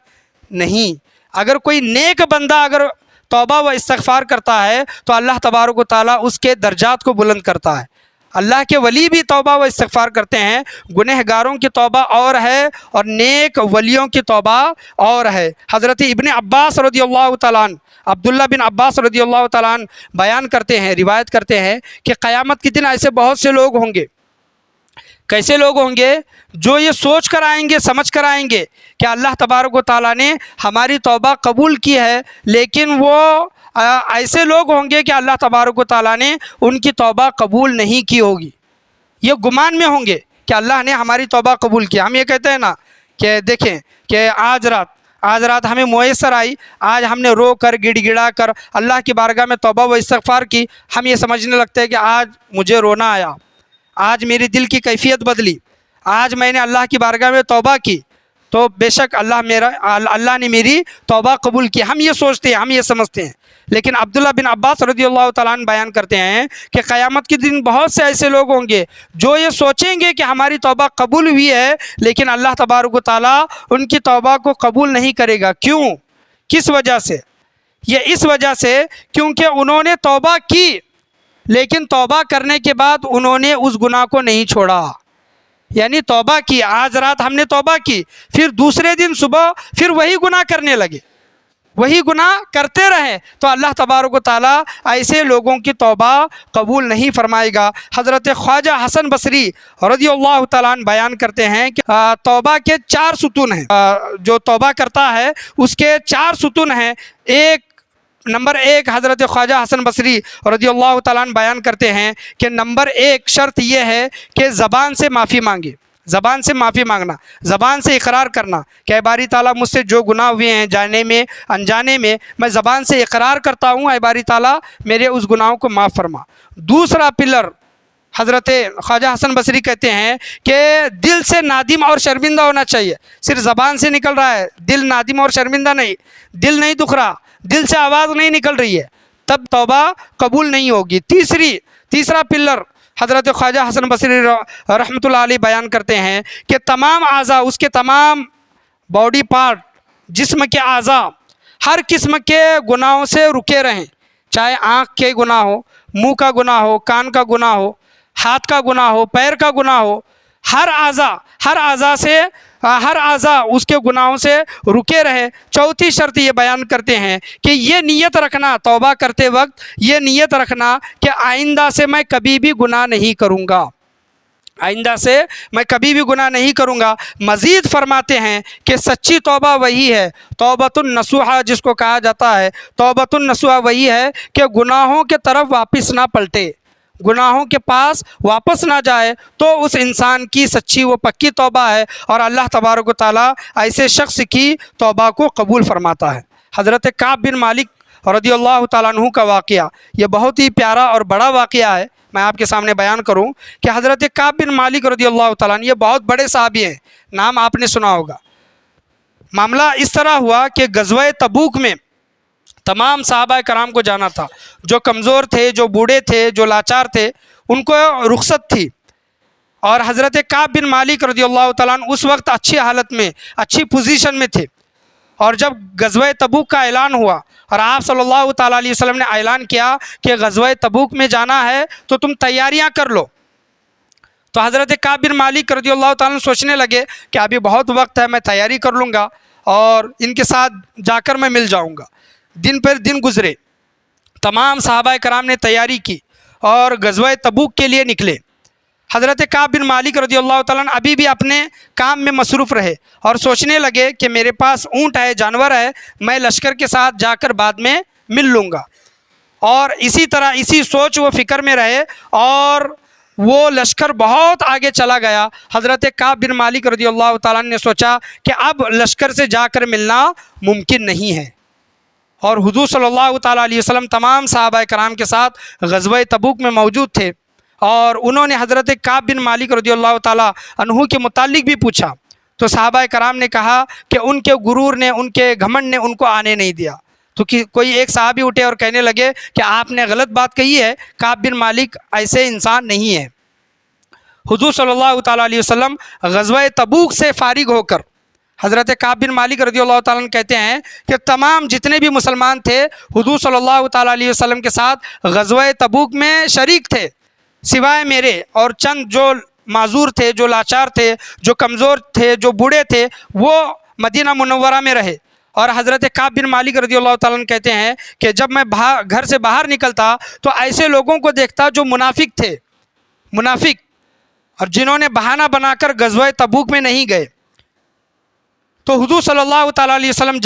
Speaker 1: نہیں۔ اگر کوئی نیک بندہ اگر توبہ و استغفار کرتا ہے تو اللہ تبارک و تعالیٰ اس کے درجات کو بلند کرتا ہے۔ اللہ کے ولی بھی توبہ و استغفار کرتے ہیں، گنہگاروں کی توبہ اور ہے اور نیک ولیوں کی توبہ اور ہے۔ حضرت ابن عباس رضی اللہ تعالیٰ عنہ، عبداللہ بن عباس رضی اللہ تعالیٰ عنہ بیان کرتے ہیں، روایت کرتے ہیں کہ قیامت کے دن ایسے بہت سے لوگ ہوں گے۔ کیسے لوگ ہوں گے؟ جو یہ سوچ کر آئیں گے، سمجھ کر آئیں گے کہ اللہ تبارک و تعالیٰ نے ہماری توبہ قبول کی ہے، لیکن وہ ایسے لوگ ہوں گے کہ اللہ تبارک و تعالیٰ نے ان کی توبہ قبول نہیں کی ہوگی۔ یہ گمان میں ہوں گے کہ اللہ نے ہماری توبہ قبول کی۔ ہم یہ کہتے ہیں نا کہ دیکھیں کہ آج رات ہمیں میسر آئی، آج ہم نے رو کر گڑ گڑا کر اللہ کی بارگاہ میں توبہ و استغفار کی، ہم یہ سمجھنے لگتے ہیں کہ آج مجھے رونا آیا، آج میری دل کی کیفیت بدلی، آج میں نے اللہ کی بارگاہ میں توبہ کی تو بے شک اللہ نے میری توبہ قبول کی۔ ہم یہ سوچتے ہیں، ہم یہ سمجھتے ہیں، لیکن عبداللہ بن عباس رضی اللہ تعالیٰ عنہ بیان کرتے ہیں کہ قیامت کے دن بہت سے ایسے لوگ ہوں گے جو یہ سوچیں گے کہ ہماری توبہ قبول ہوئی ہے، لیکن اللہ تبارک و تعالیٰ ان کی توبہ کو قبول نہیں کرے گا۔ کیوں؟ کس وجہ سے؟ یہ اس وجہ سے کیونکہ انہوں نے توبہ کی، لیکن توبہ کرنے کے بعد انہوں نے اس گناہ کو نہیں چھوڑا۔ یعنی توبہ کی، آج رات ہم نے توبہ کی، پھر دوسرے دن صبح پھر وہی گناہ کرنے لگے، وہی گناہ کرتے رہے، تو اللہ تبارک و تعالیٰ ایسے لوگوں کی توبہ قبول نہیں فرمائے گا۔ حضرت خواجہ حسن بصری رضی اللہ تعالیٰ عنہ بیان کرتے ہیں کہ توبہ کے 4 ستون ہیں، جو توبہ کرتا ہے اس کے 4 ستون ہیں۔ نمبر 1 حضرت خواجہ حسن بصری رضی اللہ تعالیٰ عنہ بیان کرتے ہیں کہ نمبر 1 شرط یہ ہے کہ زبان سے معافی مانگے، زبان سے معافی مانگنا، زبان سے اقرار کرنا کہ اے باری تعالیٰ مجھ سے جو گناہ ہوئے ہیں جانے میں انجانے میں زبان سے اقرار کرتا ہوں، اے باری تعالیٰ میرے اس گناہوں کو معاف فرما۔ دوسرا پلر حضرت خواجہ حسن بصری کہتے ہیں کہ دل سے نادم اور شرمندہ ہونا چاہیے، صرف زبان سے نکل رہا ہے، دل نادم اور شرمندہ نہیں، دل نہیں دکھ رہا، دل سے آواز نہیں نکل رہی ہے، تب توبہ قبول نہیں ہوگی۔ تیسرا پلر حضرت خواجہ حسن بصری رحمۃ اللہ علیہ بیان کرتے ہیں کہ تمام اعضاء، اس کے تمام باڈی پارٹ، جسم کے اعضاء ہر قسم کے گناہوں سے رکے رہیں، چاہے آنکھ کے گناہ ہو، منہ کا گناہ ہو، کان کا گناہ ہو، ہاتھ کا گناہ ہو، پیر کا گناہ ہو، ہر اعضاء اس کے گناہوں سے رکے رہے۔ چوتھی شرط یہ بیان کرتے ہیں کہ یہ نیت رکھنا، توبہ کرتے وقت یہ نیت رکھنا کہ آئندہ سے میں کبھی بھی گناہ نہیں کروں گا، آئندہ سے میں کبھی بھی گناہ نہیں کروں گا۔ مزید فرماتے ہیں کہ سچی توبہ وہی ہے، توبۃ النصوحہ جس کو کہا جاتا ہے، توبۃ النصوحہ وہی ہے کہ گناہوں کے طرف واپس نہ پلٹے، گناہوں کے پاس واپس نہ جائے، تو اس انسان کی سچی و پکی توبہ ہے، اور اللہ تبارک و تعالیٰ ایسے شخص کی توبہ کو قبول فرماتا ہے۔ حضرت کعب بن مالک رضی اللہ تعالیٰ عنہ کا واقعہ یہ بہت ہی پیارا اور بڑا واقعہ ہے، میں آپ کے سامنے بیان کروں کہ حضرت کعب بن مالک رضی اللہ تعالیٰ عنہ یہ بہت بڑے صحابی ہیں، نام آپ نے سنا ہوگا۔ معاملہ اس طرح ہوا کہ غزوہ تبوک میں تمام صحابہ کرام کو جانا تھا، جو کمزور تھے، جو بوڑھے تھے، جو لاچار تھے، ان کو رخصت تھی، اور حضرت کعب بن مالک رضی اللہ تعالیٰ عنہ اس وقت اچھی حالت میں، اچھی پوزیشن میں تھے، اور جب غزوہ تبوک کا اعلان ہوا اور آپ صلی اللہ تعالیٰ علیہ وسلم نے اعلان کیا کہ غزوہ تبوک میں جانا ہے تو تم تیاریاں کر لو، تو حضرت کعب بن مالک رضی اللہ تعالیٰ عنہ سوچنے لگے کہ ابھی بہت وقت ہے، میں تیاری کر لوں گا اور ان کے ساتھ جا کر میں مل جاؤں گا۔ دن پر دن گزرے، تمام صحابہ کرام نے تیاری کی اور غزوہ تبوک کے لیے نکلے۔ حضرت کعب بن مالک رضی اللہ تعالیٰ عنہ ابھی بھی اپنے کام میں مصروف رہے اور سوچنے لگے کہ میرے پاس اونٹ ہے، جانور ہے، میں لشکر کے ساتھ جا کر بعد میں مل لوں گا، اور اسی طرح اسی سوچ و فکر میں رہے، اور وہ لشکر بہت آگے چلا گیا۔ حضرت کعب بن مالک رضی اللہ تعالیٰ عنہ نے سوچا کہ اب لشکر سے جا کر ملنا ممکن نہیں ہے، اور حضور صلی اللہ تعالیٰ علیہ وسلم تمام صحابہ کرام کے ساتھ غزوہ تبوک میں موجود تھے، اور انہوں نے حضرت کعب بن مالک رضی اللہ تعالیٰ عنہ کے متعلق بھی پوچھا، تو صحابہ کرام نے کہا کہ ان کے غرور نے، ان کے گھمنڈ نے ان کو آنے نہیں دیا، تو کوئی ایک صحابی اٹھے اور کہنے لگے کہ آپ نے غلط بات کہی ہے، کعب بن مالک ایسے انسان نہیں ہے۔ حضور صلی اللہ تعالیٰ علیہ وسلم غزوہ تبوک سے فارغ ہو کر، حضرت کعب بن مالک رضی اللہ تعالیٰ عنہ کہتے ہیں کہ تمام جتنے بھی مسلمان تھے حضور صلی اللہ تعالیٰ علیہ وسلم کے ساتھ غزوہ تبوک میں شریک تھے، سوائے میرے اور چند جو معذور تھے، جو لاچار تھے، جو کمزور تھے، جو بوڑھے تھے، وہ مدینہ منورہ میں رہے۔ اور حضرت کعب بن مالک رضی اللہ تعالیٰ عنہ کہتے ہیں کہ جب میں گھر سے باہر نکلتا تو ایسے لوگوں کو دیکھتا جو منافق تھے، منافق، اور جنہوں نے بہانہ بنا کر غزوہ تبوک میں نہیں گئے۔ تو حضور صلی اللہ تعالیٰ علیہ وسلم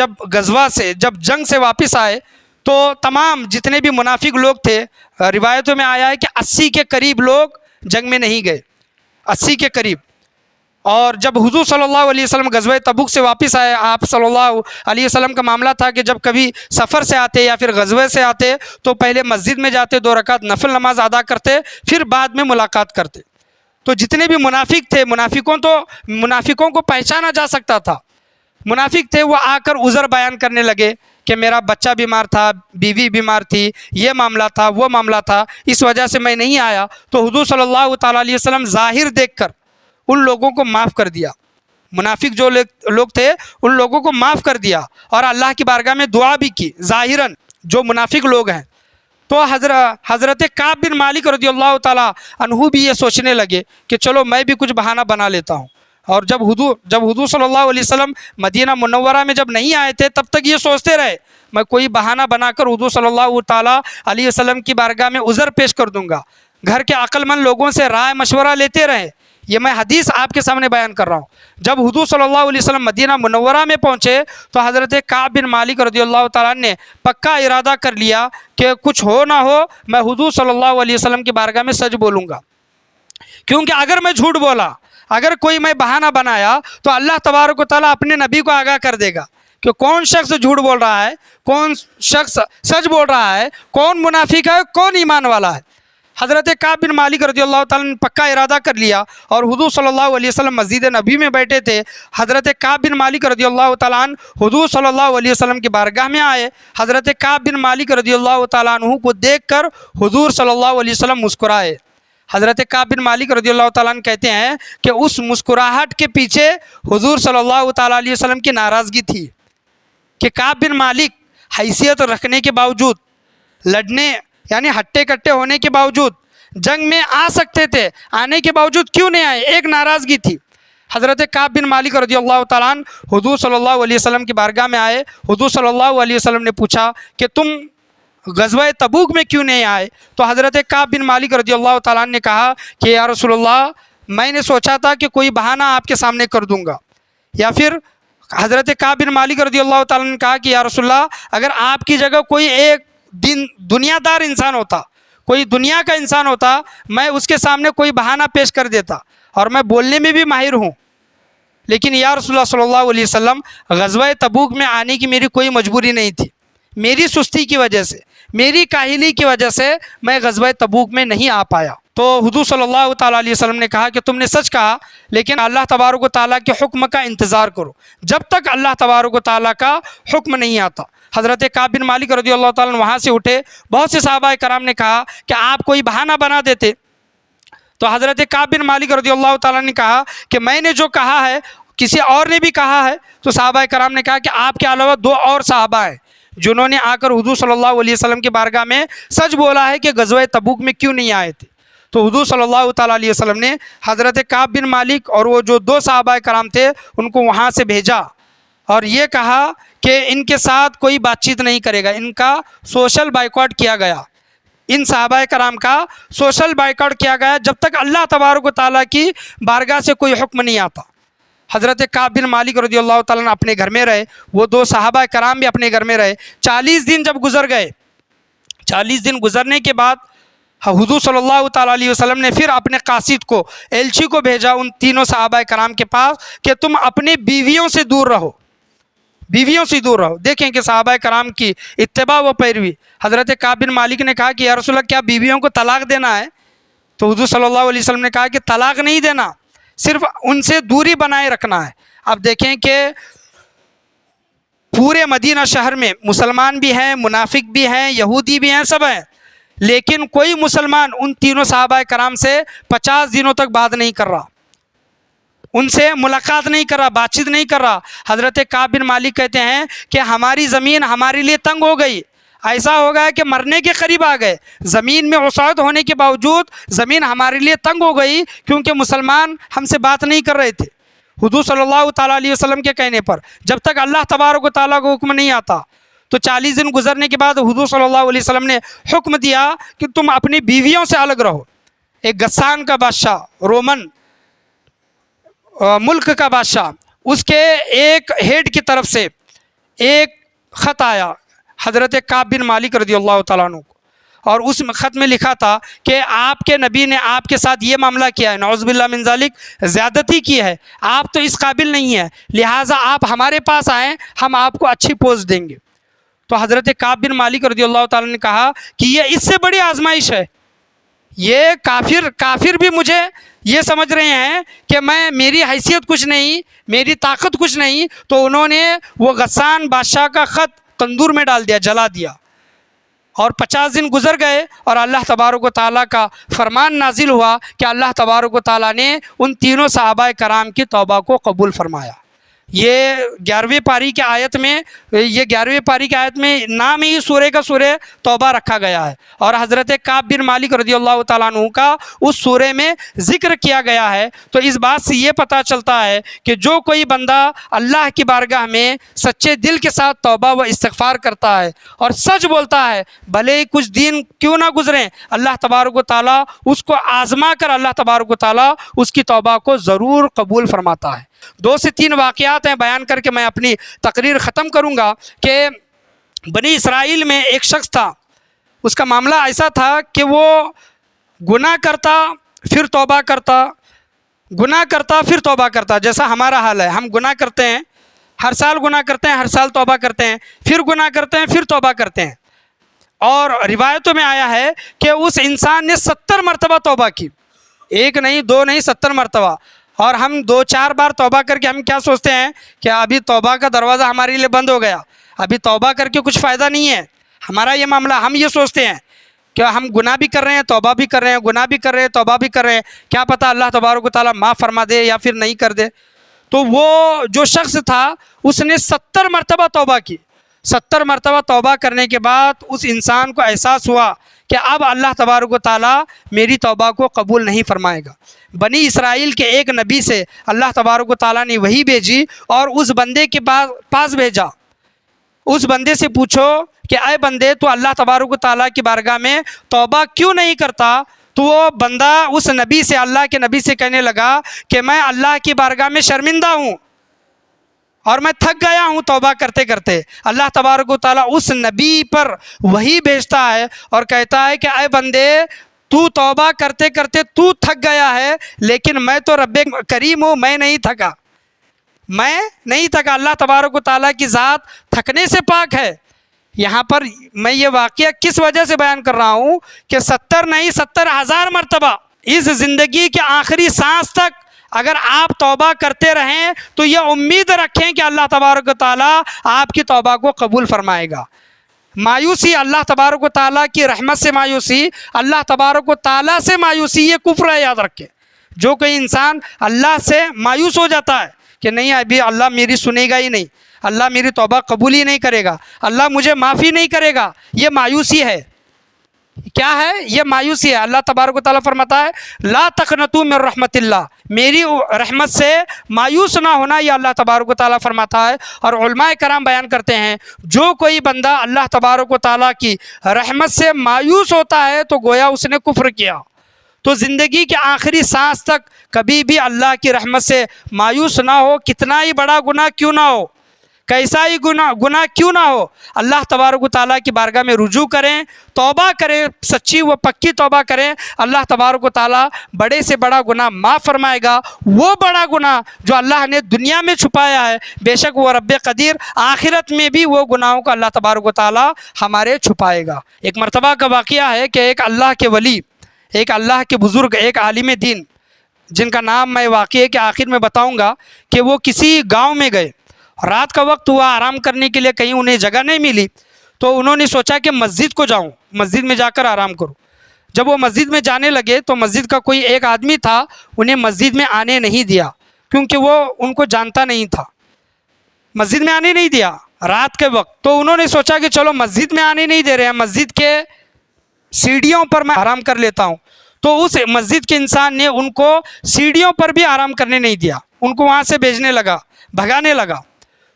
Speaker 1: جب جنگ سے واپس آئے تو تمام جتنے بھی منافق لوگ تھے، روایتوں میں آیا ہے کہ 80 کے قریب لوگ جنگ میں نہیں گئے، 80 کے قریب۔ اور جب حضور صلی اللہ علیہ وسلم غزوہ تبوک سے واپس آئے، آپ صلی اللہ علیہ وسلم کا معاملہ تھا کہ جب کبھی سفر سے آتے یا پھر غزوے سے آتے تو پہلے مسجد میں جاتے، 2 رکعت نفل نماز ادا کرتے، پھر بعد میں ملاقات کرتے۔ تو جتنے بھی منافق تھے، منافقوں کو پہچانا جا سکتا تھا، منافق تھے، وہ آ کر عذر بیان کرنے لگے کہ میرا بچہ بیمار تھا، بیوی بیمار تھی، یہ معاملہ تھا، وہ معاملہ تھا، اس وجہ سے میں نہیں آیا۔ تو حضور صلی اللہ تعالیٰ علیہ وسلم ظاہر دیکھ کر ان لوگوں کو معاف کر دیا، منافق جو لوگ تھے ان لوگوں کو معاف کر دیا، اور اللہ کی بارگاہ میں دعا بھی کی ظاہراً جو منافق لوگ ہیں۔ تو حضرت کعب بن مالک رضی اللہ تعالیٰ عنہ بھی یہ سوچنے لگے کہ چلو میں بھی کچھ بہانہ بنا لیتا ہوں، اور جب حضور صلی اللہ علیہ وسلم مدینہ منورہ میں جب نہیں آئے تھے تب تک یہ سوچتے رہے میں کوئی بہانہ بنا کر حضور صلی اللہ تعالیٰ علیہ وسلم کی بارگاہ میں عذر پیش کر دوں گا، گھر کے عقل مند لوگوں سے رائے مشورہ لیتے رہے۔ یہ میں حدیث آپ کے سامنے بیان کر رہا ہوں۔ جب حضور صلی اللہ علیہ وسلم مدینہ منورہ میں پہنچے تو حضرت کعب بن مالک رضی اللہ تعالیٰ نے پکا ارادہ کر لیا کہ کچھ ہو نہ ہو میں حضور صلی اللہ علیہ وسلم کی بارگاہ میں سچ بولوں گا، کیونکہ اگر میں جھوٹ بولا، اگر کوئی میں بہانہ بنایا تو اللہ تبارک و تعالیٰ اپنے نبی کو آگاہ کر دے گا کہ کون شخص جھوٹ بول رہا ہے، کون شخص سچ بول رہا ہے، کون منافق ہے، کون ایمان والا ہے۔ حضرت کعب بن مالک رضی اللہ تعالیٰ نے پکا ارادہ کر لیا اور حضور صلی اللہ علیہ وسلم مسجد نبی میں بیٹھے تھے. حضرت کعب بن مالک رضی اللہ تعالیٰ عنہ حضور صلی اللہ علیہ وسلم کی بارگاہ میں آئے. حضرت کعب بن مالک رضی اللہ تعالیٰ عنہ کو دیکھ کر حضور صلی اللہ علیہ وسلم مسکرائے. حضرت کعب بن مالک رضی اللہ تعالیٰ عنہ کہتے ہیں کہ اس مسکراہٹ کے پیچھے حضور صلی اللہ تعالیٰ علیہ وسلم کی ناراضگی تھی کہ کعب بن مالک حیثیت رکھنے کے باوجود، لڑنے یعنی ہٹے کٹے ہونے کے باوجود، جنگ میں آ سکتے تھے، آنے کے باوجود کیوں نہیں آئے؟ ایک ناراضگی تھی. حضرت کعب بن مالک رضی اللہ تعالیٰ عنہ حضور صلی اللہ علیہ وسلم کی بارگاہ میں آئے. حضور صلی اللہ علیہ وسلم نے پوچھا کہ تم غزوہ تبوک میں کیوں نہیں آئے؟ تو حضرت کعب بن مالک رضی اللہ تعالیٰ عنہ نے کہا کہ یا رسول اللہ، میں نے سوچا تھا کہ کوئی بہانہ آپ کے سامنے کر دوں گا. یا پھر حضرت کعب بن مالک رضی اللہ تعالیٰ نے کہا کہ یا رسول اللہ، اگر آپ کی جگہ کوئی ایک دنیا دار انسان ہوتا، کوئی دنیا کا انسان ہوتا، میں اس کے سامنے کوئی بہانہ پیش کر دیتا، اور میں بولنے میں بھی ماہر ہوں. لیکن یا رسول اللہ صلی اللہ علیہ وسلم، غزوہ تبوک میں آنے کی میری کوئی مجبوری نہیں تھی. میری سستی کی وجہ سے، میری کاہلی کی وجہ سے میں غزوہ تبوک میں نہیں آ پایا. تو حضور صلی اللہ تعالیٰ علیہ وسلم نے کہا کہ تم نے سچ کہا، لیکن اللہ تبارک و تعالیٰ کے حکم کا انتظار کرو جب تک اللہ تبارک و تعالیٰ کا حکم نہیں آتا. حضرت کعب بن مالک رضی اللہ تعالیٰ وہاں سے اٹھے. بہت سے صحابہ کرام نے کہا کہ آپ کوئی بہانہ بنا دیتے. تو حضرت کعب بن مالک رضی اللہ تعالیٰ نے کہا کہ میں نے جو کہا ہے کسی اور نے بھی کہا ہے. تو صحابہ کرام نے کہا کہ آپ کے علاوہ دو اور صحابہ ہیں جنہوں نے آ کر حضور صلی اللہ علیہ وسلم کی بارگاہ میں سچ بولا ہے کہ غزوہ تبوک میں کیوں نہیں آئے تھے. تو حضور صلی اللہ تعالیٰ علیہ وسلم نے حضرت کعب بن مالک اور وہ جو دو صحابہ کرام تھے ان کو وہاں سے بھیجا اور یہ کہا کہ ان کے ساتھ کوئی بات چیت نہیں کرے گا. ان کا سوشل بائیکاٹ کیا گیا، ان صحابہ کرام کا سوشل بائیکاٹ کیا گیا جب تک اللہ تبارک و تعالیٰ کی بارگاہ سے کوئی حکم نہیں آتا. حضرت کعب بن مالک رضی اللہ تعالیٰ اپنے گھر میں رہے، وہ دو صحابہ کرام بھی اپنے گھر میں رہے. 40 دن جب گزر گئے، 40 دن گزرنے کے بعد حضور صلی اللہ تعالیٰ علیہ وسلم نے پھر اپنے قاصد کو، ایلچی کو بھیجا ان تینوں صحابہ کرام کے پاس کہ تم اپنی بیویوں سے دور رہو، بیویوں سے دور رہو. دیکھیں کہ صحابہ کرام کی اتباع و پیروی. حضرت کعب بن مالک نے کہا کہ یا رسول اللہ، کیا بیویوں کو طلاق دینا ہے؟ تو حضور صلی اللہ علیہ وسلم نے کہا کہ طلاق نہیں دینا، صرف ان سے دوری بنائے رکھنا ہے. اب دیکھیں کہ پورے مدینہ شہر میں مسلمان بھی ہیں، منافق بھی ہیں، یہودی بھی ہیں، سب ہیں، لیکن کوئی مسلمان ان تینوں صحابہ کرام سے 50 دنوں تک بات نہیں کر رہا، ان سے ملاقات نہیں کر رہا، بات چیت نہیں کر رہا. حضرت کعب بن مالک کہتے ہیں کہ ہماری زمین ہمارے لیے تنگ ہو گئی، ایسا ہو گیا کہ مرنے کے قریب آ گئے. زمین میں وسعت ہونے کے باوجود زمین ہمارے لیے تنگ ہو گئی کیونکہ مسلمان ہم سے بات نہیں کر رہے تھے. حضور صلی اللہ تعالیٰ علیہ وسلم کے کہنے پر جب تک اللہ تبارک و تعالیٰ کو حکم نہیں آتا، تو 40 دن گزرنے کے بعد حضور صلی اللہ علیہ وسلم نے حکم دیا کہ تم اپنی بیویوں سے الگ رہو. ایک غسان کا بادشاہ، رومن ملک کا بادشاہ، اس کے ایک ہیڈ کی طرف سے ایک خط آیا حضرت کعب بن مالک رضی اللہ تعالیٰ عنہ کو، اور اس خط میں لکھا تھا کہ آپ کے نبی نے آپ کے ساتھ یہ معاملہ کیا ہے، نعوذ باللہ من ذالک، زیادتی کی ہے، آپ تو اس قابل نہیں ہیں، لہٰذا آپ ہمارے پاس آئیں، ہم آپ کو اچھی پوسٹ دیں گے. تو حضرت کعب بن مالک رضی اللہ تعالیٰ نے کہا کہ یہ اس سے بڑی آزمائش ہے. یہ کافر بھی مجھے یہ سمجھ رہے ہیں کہ میری حیثیت کچھ نہیں، میری طاقت کچھ نہیں. تو انہوں نے وہ غسان بادشاہ کا خط تندور میں ڈال دیا، جلا دیا. اور 50 دن گزر گئے اور اللہ تبارک و تعالیٰ کا فرمان نازل ہوا کہ اللہ تبارک و تعالیٰ نے ان تینوں صحابہ کرام کی توبہ کو قبول فرمایا. یہ 11ویں پاری کی آیت میں نام ہی سورہ کا سورہ توبہ رکھا گیا ہے، اور حضرت کعب بن مالک رضی اللہ تعالیٰ عنہ کا اس سورہ میں ذکر کیا گیا ہے. تو اس بات سے یہ پتہ چلتا ہے کہ جو کوئی بندہ اللہ کی بارگاہ میں سچے دل کے ساتھ توبہ و استغفار کرتا ہے اور سچ بولتا ہے، بھلے ہی کچھ دن کیوں نہ گزریں، اللہ تبارک و تعالیٰ اس کو آزما کر اللہ تبارک و تعالیٰ اس کی توبہ کو ضرور قبول فرماتا ہے. 2 سے 3 واقعات ہیں بیان کر کے میں اپنی تقریر ختم کروں گا کہ بنی اسرائیل میں ایک شخص تھا، اس کا معاملہ ایسا تھا کہ وہ گناہ کرتا پھر توبہ کرتا، گناہ کرتا پھر توبہ کرتا، جیسا ہمارا حال ہے. ہم گناہ کرتے ہیں، ہر سال گناہ کرتے ہیں، ہر سال توبہ کرتے ہیں، پھر گناہ کرتے ہیں، پھر توبہ کرتے ہیں. اور روایتوں میں آیا ہے کہ اس انسان نے 70 مرتبہ توبہ کی، ایک نہیں دو نہیں 70 مرتبہ. اور ہم 2-4 بار توبہ کر کے ہم کیا سوچتے ہیں کہ ابھی توبہ کا دروازہ ہمارے لیے بند ہو گیا، ابھی توبہ کر کے کچھ فائدہ نہیں ہے ہمارا یہ معاملہ. ہم یہ سوچتے ہیں کہ ہم گناہ بھی کر رہے ہیں توبہ بھی کر رہے ہیں، گناہ بھی کر رہے ہیں توبہ بھی کر رہے ہیں، کیا پتہ اللہ تبارک و تعالیٰ معاف فرما دے یا پھر نہیں کر دے. تو وہ جو شخص تھا اس نے 70 مرتبہ توبہ کی. 70 مرتبہ توبہ کرنے کے بعد اس انسان کو احساس ہوا کہ اب اللہ تبارک و تعالیٰ میری توبہ کو قبول نہیں فرمائے گا. بنی اسرائیل کے ایک نبی سے اللہ تبارک و تعالیٰ نے وحی بھیجی اور اس بندے کے پاس بھیجا. اس بندے سے پوچھو کہ اے بندے تو اللہ تبارک و تعالیٰ کی بارگاہ میں توبہ کیوں نہیں کرتا؟ تو وہ بندہ اس نبی سے، اللہ کے نبی سے کہنے لگا کہ میں اللہ کی بارگاہ میں شرمندہ ہوں اور میں تھک گیا ہوں توبہ کرتے کرتے. اللہ تبارک و تعالیٰ اس نبی پر وحی بھیجتا ہے اور کہتا ہے کہ اے بندے تو توبہ کرتے کرتے تو تھک گیا ہے، لیکن میں تو رب کریم ہوں، میں نہیں تھکا، میں نہیں تھکا. اللہ تبارک و تعالیٰ کی ذات تھکنے سے پاک ہے. یہاں پر میں یہ واقعہ کس وجہ سے بیان کر رہا ہوں کہ 70 نہیں 70,000 مرتبہ اس زندگی کے آخری سانس تک اگر آپ توبہ کرتے رہیں تو یہ امید رکھیں کہ اللہ تبارک و تعالیٰ آپ کی توبہ کو قبول فرمائے گا. مایوسی اللہ تبارک و تعالیٰ کی رحمت سے مایوسی، اللہ تبارک و تعالیٰ سے مایوسی یہ کفر ہے، یاد رکھیں. جو کوئی انسان اللہ سے مایوس ہو جاتا ہے کہ نہیں ابھی اللہ میری سنے گا ہی نہیں، اللہ میری توبہ قبول ہی نہیں کرے گا، اللہ مجھے معافی نہیں کرے گا، یہ مایوسی ہے. کیا ہے یہ مایوسی ہے. اللہ تبارک و تعالیٰ فرماتا ہے لا تقنطوا من رحمت اللہ، میری رحمت سے مایوس نہ ہونا، یہ اللہ تبارک و تعالیٰ فرماتا ہے. اور علماء کرام بیان کرتے ہیں جو کوئی بندہ اللہ تبارک و تعالیٰ کی رحمت سے مایوس ہوتا ہے تو گویا اس نے کفر کیا. تو زندگی کے آخری سانس تک کبھی بھی اللہ کی رحمت سے مایوس نہ ہو، کتنا ہی بڑا گناہ کیوں نہ ہو، کیسا ہی گناہ کیوں نہ ہو، اللہ تبارک و تعالیٰ کی بارگاہ میں رجوع کریں، توبہ کریں، سچی و پکی توبہ کریں. اللہ تبارک و تعالیٰ بڑے سے بڑا گناہ معاف فرمائے گا. وہ بڑا گناہ جو اللہ نے دنیا میں چھپایا ہے بے شک وہ رب قدیر آخرت میں بھی وہ گناہوں کا اللہ تبارک و تعالیٰ ہمارے چھپائے گا. ایک مرتبہ کا واقعہ ہے کہ ایک اللہ کے ولی، ایک اللہ کے بزرگ، ایک عالم دین جن کا نام میں واقعے کے آخر میں بتاؤں گا، کہ وہ کسی گاؤں میں گئے، رات کا وقت ہوا، آرام کرنے کے لیے کہیں انہیں جگہ نہیں ملی تو انہوں نے سوچا کہ مسجد کو جاؤں، مسجد میں جا کر آرام کروں. جب وہ مسجد میں جانے لگے تو مسجد کا کوئی ایک آدمی تھا، انہیں مسجد میں آنے نہیں دیا کیونکہ وہ ان کو جانتا نہیں تھا، مسجد میں آنے نہیں دیا رات کے وقت. تو انہوں نے سوچا کہ چلو مسجد میں آنے نہیں دے رہے ہیں، مسجد کے سیڑھیوں پر میں آرام کر لیتا ہوں. تو اس مسجد کے انسان نے ان کو سیڑھیوں پر بھی آرام کرنے نہیں دیا، ان کو وہاں سے بھیجنے لگا، بھگانے لگا.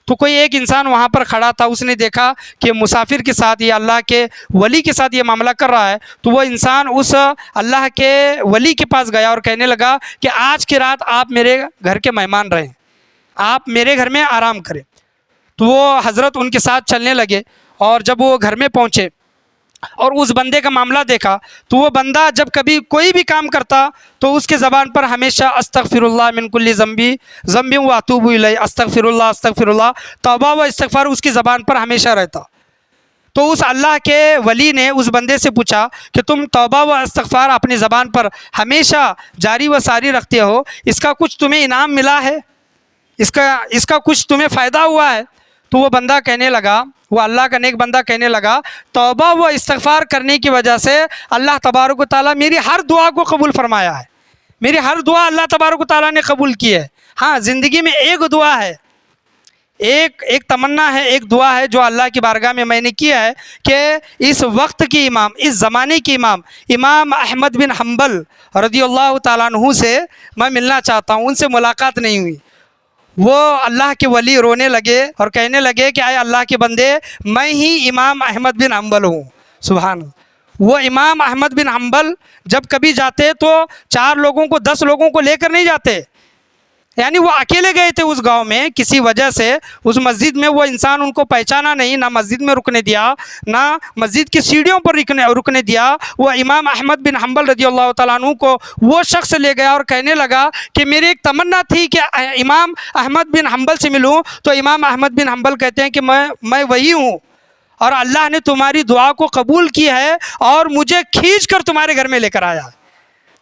Speaker 1: تو کوئی ایک انسان وہاں پر کھڑا تھا، اس نے دیکھا کہ مسافر کے ساتھ یا اللہ کے ولی کے ساتھ یہ معاملہ کر رہا ہے. تو وہ انسان اس اللہ کے ولی کے پاس گیا اور کہنے لگا کہ آج کی رات آپ میرے گھر کے مہمان رہیں، آپ میرے گھر میں آرام کریں. تو وہ حضرت ان کے ساتھ چلنے لگے اور جب وہ گھر میں پہنچے اور اس بندے کا معاملہ دیکھا تو وہ بندہ جب کبھی کوئی بھی کام کرتا تو اس کے زبان پر ہمیشہ استغفر اللہ من کل ذنب و اتوب الیہ، استغفر اللہ، توبہ و استغفار اس کی زبان پر ہمیشہ رہتا. تو اس اللہ کے ولی نے اس بندے سے پوچھا کہ تم توبہ و استغفار اپنی زبان پر ہمیشہ جاری و ساری رکھتے ہو، اس کا کچھ تمہیں انعام ملا ہے، اس کا کچھ تمہیں فائدہ ہوا ہے؟ تو وہ بندہ کہنے لگا، وہ اللہ کا نیک بندہ کہنے لگا توبہ و استغفار کرنے کی وجہ سے اللہ تبارک و تعالیٰ میری ہر دعا کو قبول فرمایا ہے، میری ہر دعا اللہ تبارک و تعالیٰ نے قبول کی ہے. ہاں زندگی میں ایک دعا ہے، ایک تمنا ہے، ایک دعا ہے جو اللہ کی بارگاہ میں نے کیا ہے کہ اس وقت کی امام، اس زمانے کی امام احمد بن حنبل رضی اللہ تعالیٰ عنہ سے میں ملنا چاہتا ہوں. ان سے ملاقات نہیں ہوئی. وہ اللہ کے ولی رونے لگے اور کہنے لگے کہ اے اللہ کے بندے میں ہی امام احمد بن حنبل ہوں. سبحان اللہ. وہ امام احمد بن حنبل جب کبھی جاتے تو 4 لوگوں کو 10 لوگوں کو لے کر نہیں جاتے، یعنی وہ اکیلے گئے تھے اس گاؤں میں. کسی وجہ سے اس مسجد میں وہ انسان ان کو پہچانا نہیں، نہ مسجد میں رکنے دیا، نہ مسجد کی سیڑھیوں پر رکنے دیا. وہ امام احمد بن حنبل رضی اللہ تعالیٰ عنہ کو وہ شخص لے گیا اور کہنے لگا کہ میری ایک تمنا تھی کہ امام احمد بن حنبل سے ملوں. تو امام احمد بن حنبل کہتے ہیں کہ میں وہی ہوں اور اللہ نے تمہاری دعا کو قبول کی ہے اور مجھے کھینچ کر تمہارے گھر میں لے کر آیا ہے۔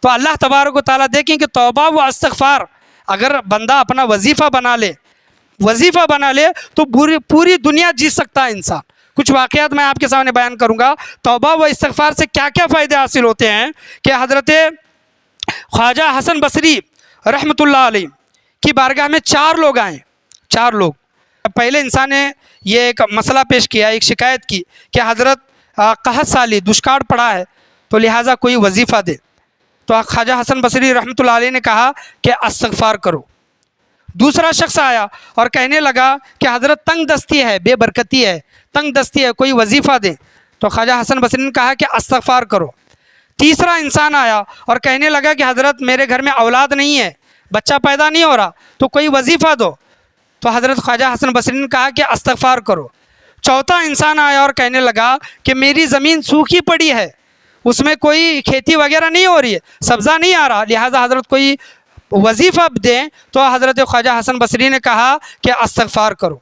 Speaker 1: تو اللہ تبارک و تعالیٰ دیکھیں کہ توبہ و استغفار اگر بندہ اپنا وظیفہ بنا لے تو پوری دنیا جیت سکتا ہے انسان۔ کچھ واقعات میں آپ کے سامنے بیان کروں گا۔ توبہ و استغفار سے کیا کیا فائدے حاصل ہوتے ہیں کہ حضرت خواجہ حسن بصری رحمۃ اللہ علیہ کی بارگاہ میں 4 لوگ آئے، 4 لوگ۔ پہلے انسان نے یہ ایک مسئلہ پیش کیا، ایک شکایت کی کہ حضرت قحط سالی دشکار پڑا ہے تو لہٰذا کوئی وظیفہ دے۔ تو خواجہ حسن بصری رحمۃ اللہ علیہ نے کہا کہ استغفار کرو۔ دوسرا شخص آیا اور کہنے لگا کہ حضرت تنگ دستی ہے، بے برکتی ہے، تنگ دستی ہے، کوئی وظیفہ دے۔ تو خواجہ حسن بصری نے کہا کہ استغفار کرو۔ تیسرا انسان آیا اور کہنے لگا کہ حضرت میرے گھر میں اولاد نہیں ہے، بچہ پیدا نہیں ہو رہا، تو کوئی وظیفہ دو۔ تو حضرت خواجہ حسن بصری نے کہا کہ استغفار کرو۔ چوتھا انسان آیا اور کہنے لگا کہ میری زمین سوکھی پڑی ہے، اس میں کوئی کھیتی وغیرہ نہیں ہو رہی ہے، سبزہ نہیں آ رہا، لہٰذا حضرت کوئی وظیفہ دیں۔ تو حضرت خواجہ حسن بصری نے کہا کہ استغفار کرو۔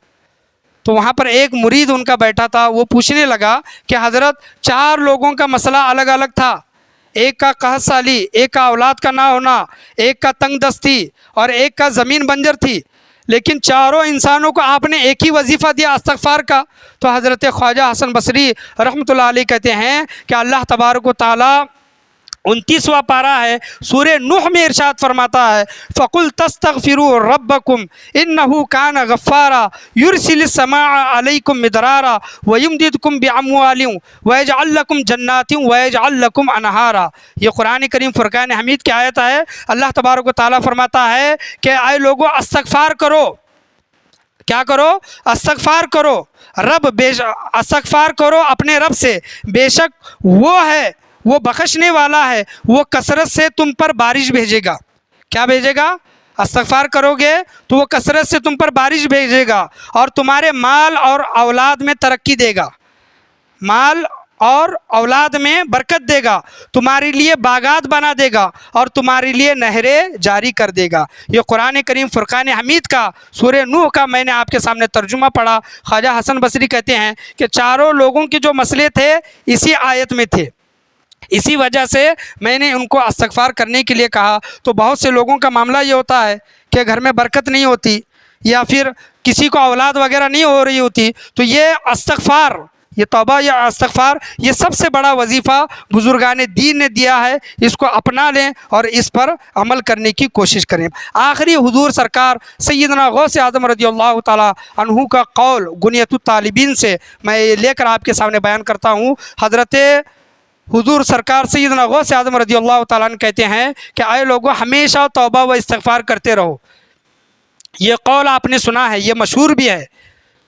Speaker 1: تو وہاں پر ایک مرید ان کا بیٹھا تھا، وہ پوچھنے لگا کہ حضرت 4 لوگوں کا مسئلہ الگ الگ تھا، ایک کا قحط سالی، ایک کا اولاد کا نہ ہونا، ایک کا تنگ دستی اور ایک کا زمین بنجر تھی، لیکن چاروں انسانوں کو آپ نے ایک ہی وظیفہ دیا استغفار کا۔ تو حضرت خواجہ حسن بصری رحمۃ اللہ علیہ کہتے ہیں کہ اللہ تبارک و تعالیٰ 29واں پارہ ہے سورہ نوح میں ارشاد فرماتا ہے فَقُلْ تَسْتَغْفِرُوا رَبَّكُمْ إِنَّهُ كَانَ غَفَّارًا يُرْسِلِ السَّمَاءَ عَلَيْكُمْ مِدْرَارًا وَيُمْدِدْكُمْ بِأَمْوَالٍ وَيَجْعَلْ لَكُمْ جَنَّاتٍ وَيَجْعَلْ لَكُمْ أَنْهَارًا۔ یہ قرآن کریم فرقان حمید کی آیت ہے۔ اللہ تبارک و تعالیٰ فرماتا ہے کہ اے لوگو استغفار کرو، کیا کرو؟ استغفار کرو، استغفار کرو اپنے رب سے، بے شک وہ ہے، وہ بخشنے والا ہے، وہ کثرت سے تم پر بارش بھیجے گا۔ کیا بھیجے گا؟ استغفار کرو گے تو وہ کثرت سے تم پر بارش بھیجے گا اور تمہارے مال اور اولاد میں ترقی دے گا، مال اور اولاد میں برکت دے گا، تمہارے لیے باغات بنا دے گا اور تمہارے لیے نہریں جاری کر دے گا۔ یہ قرآن کریم فرقان حمید کا سورہ نوح کا میں نے آپ کے سامنے ترجمہ پڑھا۔ خواجہ حسن بصری کہتے ہیں کہ چاروں لوگوں کے جو مسئلے تھے اسی آیت میں تھے، اسی وجہ سے میں نے ان کو استغفار کرنے کے لیے کہا۔ تو بہت سے لوگوں کا معاملہ یہ ہوتا ہے کہ گھر میں برکت نہیں ہوتی یا پھر کسی کو اولاد وغیرہ نہیں ہو رہی ہوتی، تو یہ استغفار، یہ توبہ یا استغفار، یہ سب سے بڑا وظیفہ بزرگان دین نے دیا ہے، اس کو اپنا لیں اور اس پر عمل کرنے کی کوشش کریں۔ آخری حضور سرکار سیدنا غوث اعظم رضی اللہ تعالیٰ عنہ کا قول غنیۃ الطالبین سے میں لے کر آپ کے سامنے بیان کرتا ہوں۔ حضرت حضور سرکار سیدنا غوث اعظم رضی اللہ تعالیٰ عنہ کہتے ہیں کہ اے لوگو ہمیشہ توبہ و استغفار کرتے رہو۔ یہ قول آپ نے سنا ہے، یہ مشہور بھی ہے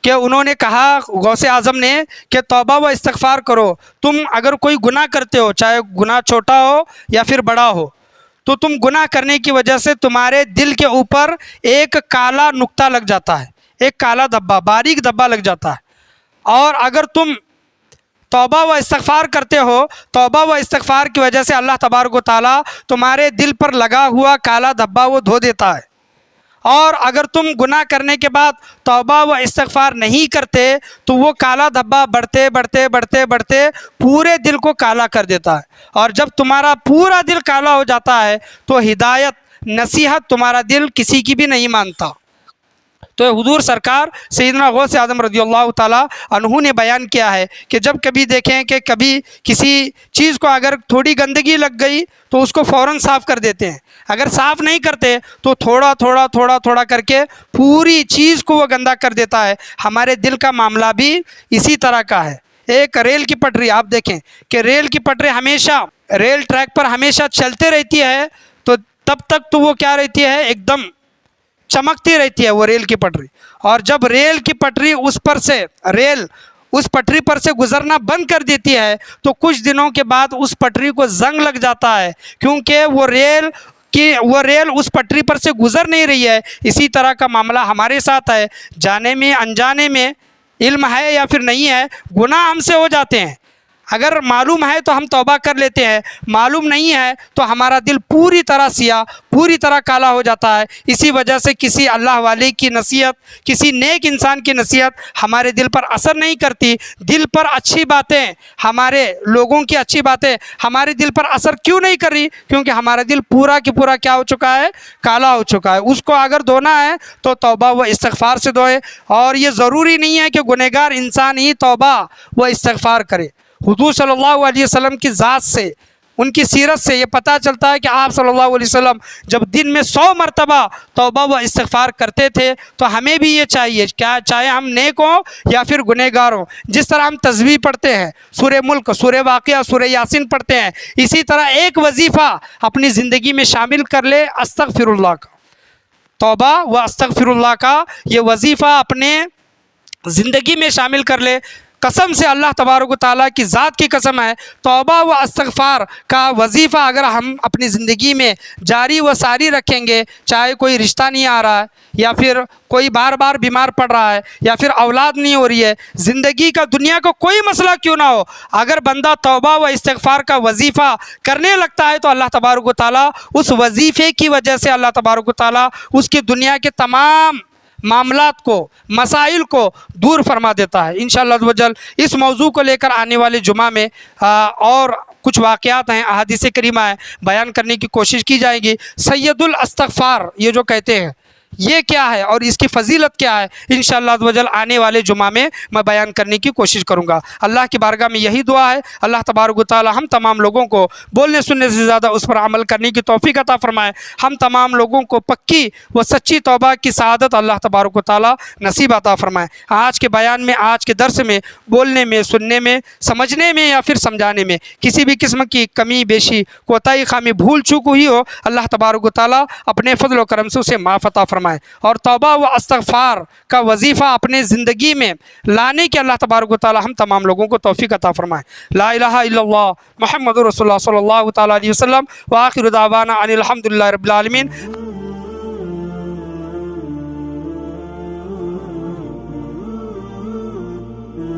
Speaker 1: کہ انہوں نے کہا غوث اعظم نے کہ توبہ و استغفار کرو، تم اگر کوئی گناہ کرتے ہو، چاہے گناہ چھوٹا ہو یا پھر بڑا ہو، تو تم گناہ کرنے کی وجہ سے تمہارے دل کے اوپر ایک کالا نقطہ لگ جاتا ہے، ایک کالا دھبا، باریک دھبا لگ جاتا ہے، اور اگر تم توبہ و استغفار کرتے ہو، توبہ و استغفار کی وجہ سے اللہ تبارک و تعالیٰ تمہارے دل پر لگا ہوا کالا دھبا وہ دھو دیتا ہے۔ اور اگر تم گناہ کرنے کے بعد توبہ و استغفار نہیں کرتے تو وہ کالا دھبا بڑھتے بڑھتے بڑھتے بڑھتے پورے دل کو کالا کر دیتا ہے، اور جب تمہارا پورا دل کالا ہو جاتا ہے تو ہدایت، نصیحت تمہارا دل کسی کی بھی نہیں مانتا۔ تو حضور سرکار سیدنا غوث اعظم رضی اللہ تعالیٰ عنہ نے بیان کیا ہے کہ جب کبھی دیکھیں کہ کبھی کسی چیز کو اگر تھوڑی گندگی لگ گئی تو اس کو فوراً صاف کر دیتے ہیں، اگر صاف نہیں کرتے تو تھوڑا تھوڑا تھوڑا تھوڑا کر کے پوری چیز کو وہ گندا کر دیتا ہے۔ ہمارے دل کا معاملہ بھی اسی طرح کا ہے۔ ایک ریل کی پٹری آپ دیکھیں کہ ریل کی پٹری ہمیشہ ریل ٹریک پر ہمیشہ چلتے رہتی ہے، تو تب تک تو وہ کیا رہتی ہے، ایک دم چمکتی رہتی ہے وہ ریل کی پٹری، اور جب ریل کی پٹری اس پٹری پر سے گزرنا بند کر دیتی ہے تو کچھ دنوں کے بعد اس پٹری کو زنگ لگ جاتا ہے، کیونکہ وہ ریل اس پٹری پر سے گزر نہیں رہی ہے۔ اسی طرح کا معاملہ ہمارے ساتھ ہے، جانے میں انجانے میں، علم ہے یا پھر نہیں ہے، گناہ ہم سے ہو جاتے ہیں، اگر معلوم ہے تو ہم توبہ کر لیتے ہیں، معلوم نہیں ہے تو ہمارا دل پوری طرح سیاہ، پوری طرح کالا ہو جاتا ہے۔ اسی وجہ سے کسی اللہ والے کی نصیحت، کسی نیک انسان کی نصیحت ہمارے دل پر اثر نہیں کرتی۔ دل پر اچھی باتیں، ہمارے لوگوں کی اچھی باتیں ہمارے دل پر اثر کیوں نہیں کر رہی؟ کیونکہ ہمارا دل پورا کی پورا کیا ہو چکا ہے؟ کالا ہو چکا ہے۔ اس کو اگر دھونا ہے تو توبہ و استغفار سے دھوئے، اور یہ ضروری نہیں ہے کہ گنہگار انسان ہی توبہ و استغفار کرے۔ حضور صلی اللہ علیہ وسلم کی ذات سے، ان کی سیرت سے یہ پتہ چلتا ہے کہ آپ صلی اللہ علیہ وسلم جب دن میں 100 مرتبہ توبہ و استغفار کرتے تھے، تو ہمیں بھی یہ چاہیے، کیا چاہے ہم نیک ہوں یا پھر گنہگار ہوں، جس طرح ہم تسبیح پڑھتے ہیں، سورہ ملک، سورہ واقعہ، سورہ یاسین پڑھتے ہیں، اسی طرح ایک وظیفہ اپنی زندگی میں شامل کر لے، استغفر اللہ کا، توبہ و استغفر اللہ کا یہ وظیفہ اپنے زندگی میں شامل کر لے۔ قسم سے اللہ تبارک و تعالیٰ کی ذات کی قسم ہے، توبہ و استغفار کا وظیفہ اگر ہم اپنی زندگی میں جاری و ساری رکھیں گے، چاہے کوئی رشتہ نہیں آ رہا ہے، یا پھر کوئی بار بار بیمار پڑ رہا ہے، یا پھر اولاد نہیں ہو رہی ہے، زندگی کا، دنیا کا کوئی مسئلہ کیوں نہ ہو، اگر بندہ توبہ و استغفار کا وظیفہ کرنے لگتا ہے تو اللہ تبارک و تعالیٰ اس وظیفے کی وجہ سے اللہ تبارک و تعالیٰ اس کی دنیا کے تمام معاملات کو، مسائل کو دور فرما دیتا ہے انشاءاللہ عز و جل۔ اس موضوع کو لے کر آنے والے جمعہ میں اور کچھ واقعات ہیں، احادیث کریمہ ہیں، بیان کرنے کی کوشش کی جائے گی۔ سید الاستغفار یہ جو کہتے ہیں، یہ کیا ہے اور اس کی فضیلت کیا ہے، انشاءاللہ عز و جل آنے والے جمعہ میں بیان کرنے کی کوشش کروں گا۔ اللہ کی بارگاہ میں یہی دعا ہے، اللہ تبارک و تعالی ہم تمام لوگوں کو بولنے سننے سے زیادہ اس پر عمل کرنے کی توفیق عطا فرمائے، ہم تمام لوگوں کو پکی و سچی توبہ کی سعادت اللہ تبارک و تعالی نصیب عطا فرمائے۔ آج کے بیان میں، آج کے درس میں، بولنے میں، سننے میں، سمجھنے میں یا پھر سمجھانے میں کسی بھی قسم کی کمی بیشی، کوتاہی، خامی، بھول چوک ہوئی ہو، اللہ تبارک و تعالی اپنے فضل و کرم سے اسے معاف عطا فرمائے، اور توبہ و استغفار کا وظیفہ اپنے زندگی میں لانے کے اللہ تبارک و تعالی ہم تمام لوگوں کو توفیق عطا فرمائے۔ لا الہ الا اللہ محمد رسول اللہ صلی اللہ تعالی علیہ وسلم، وآخر دعوانا ان الحمد للہ رب العالمین۔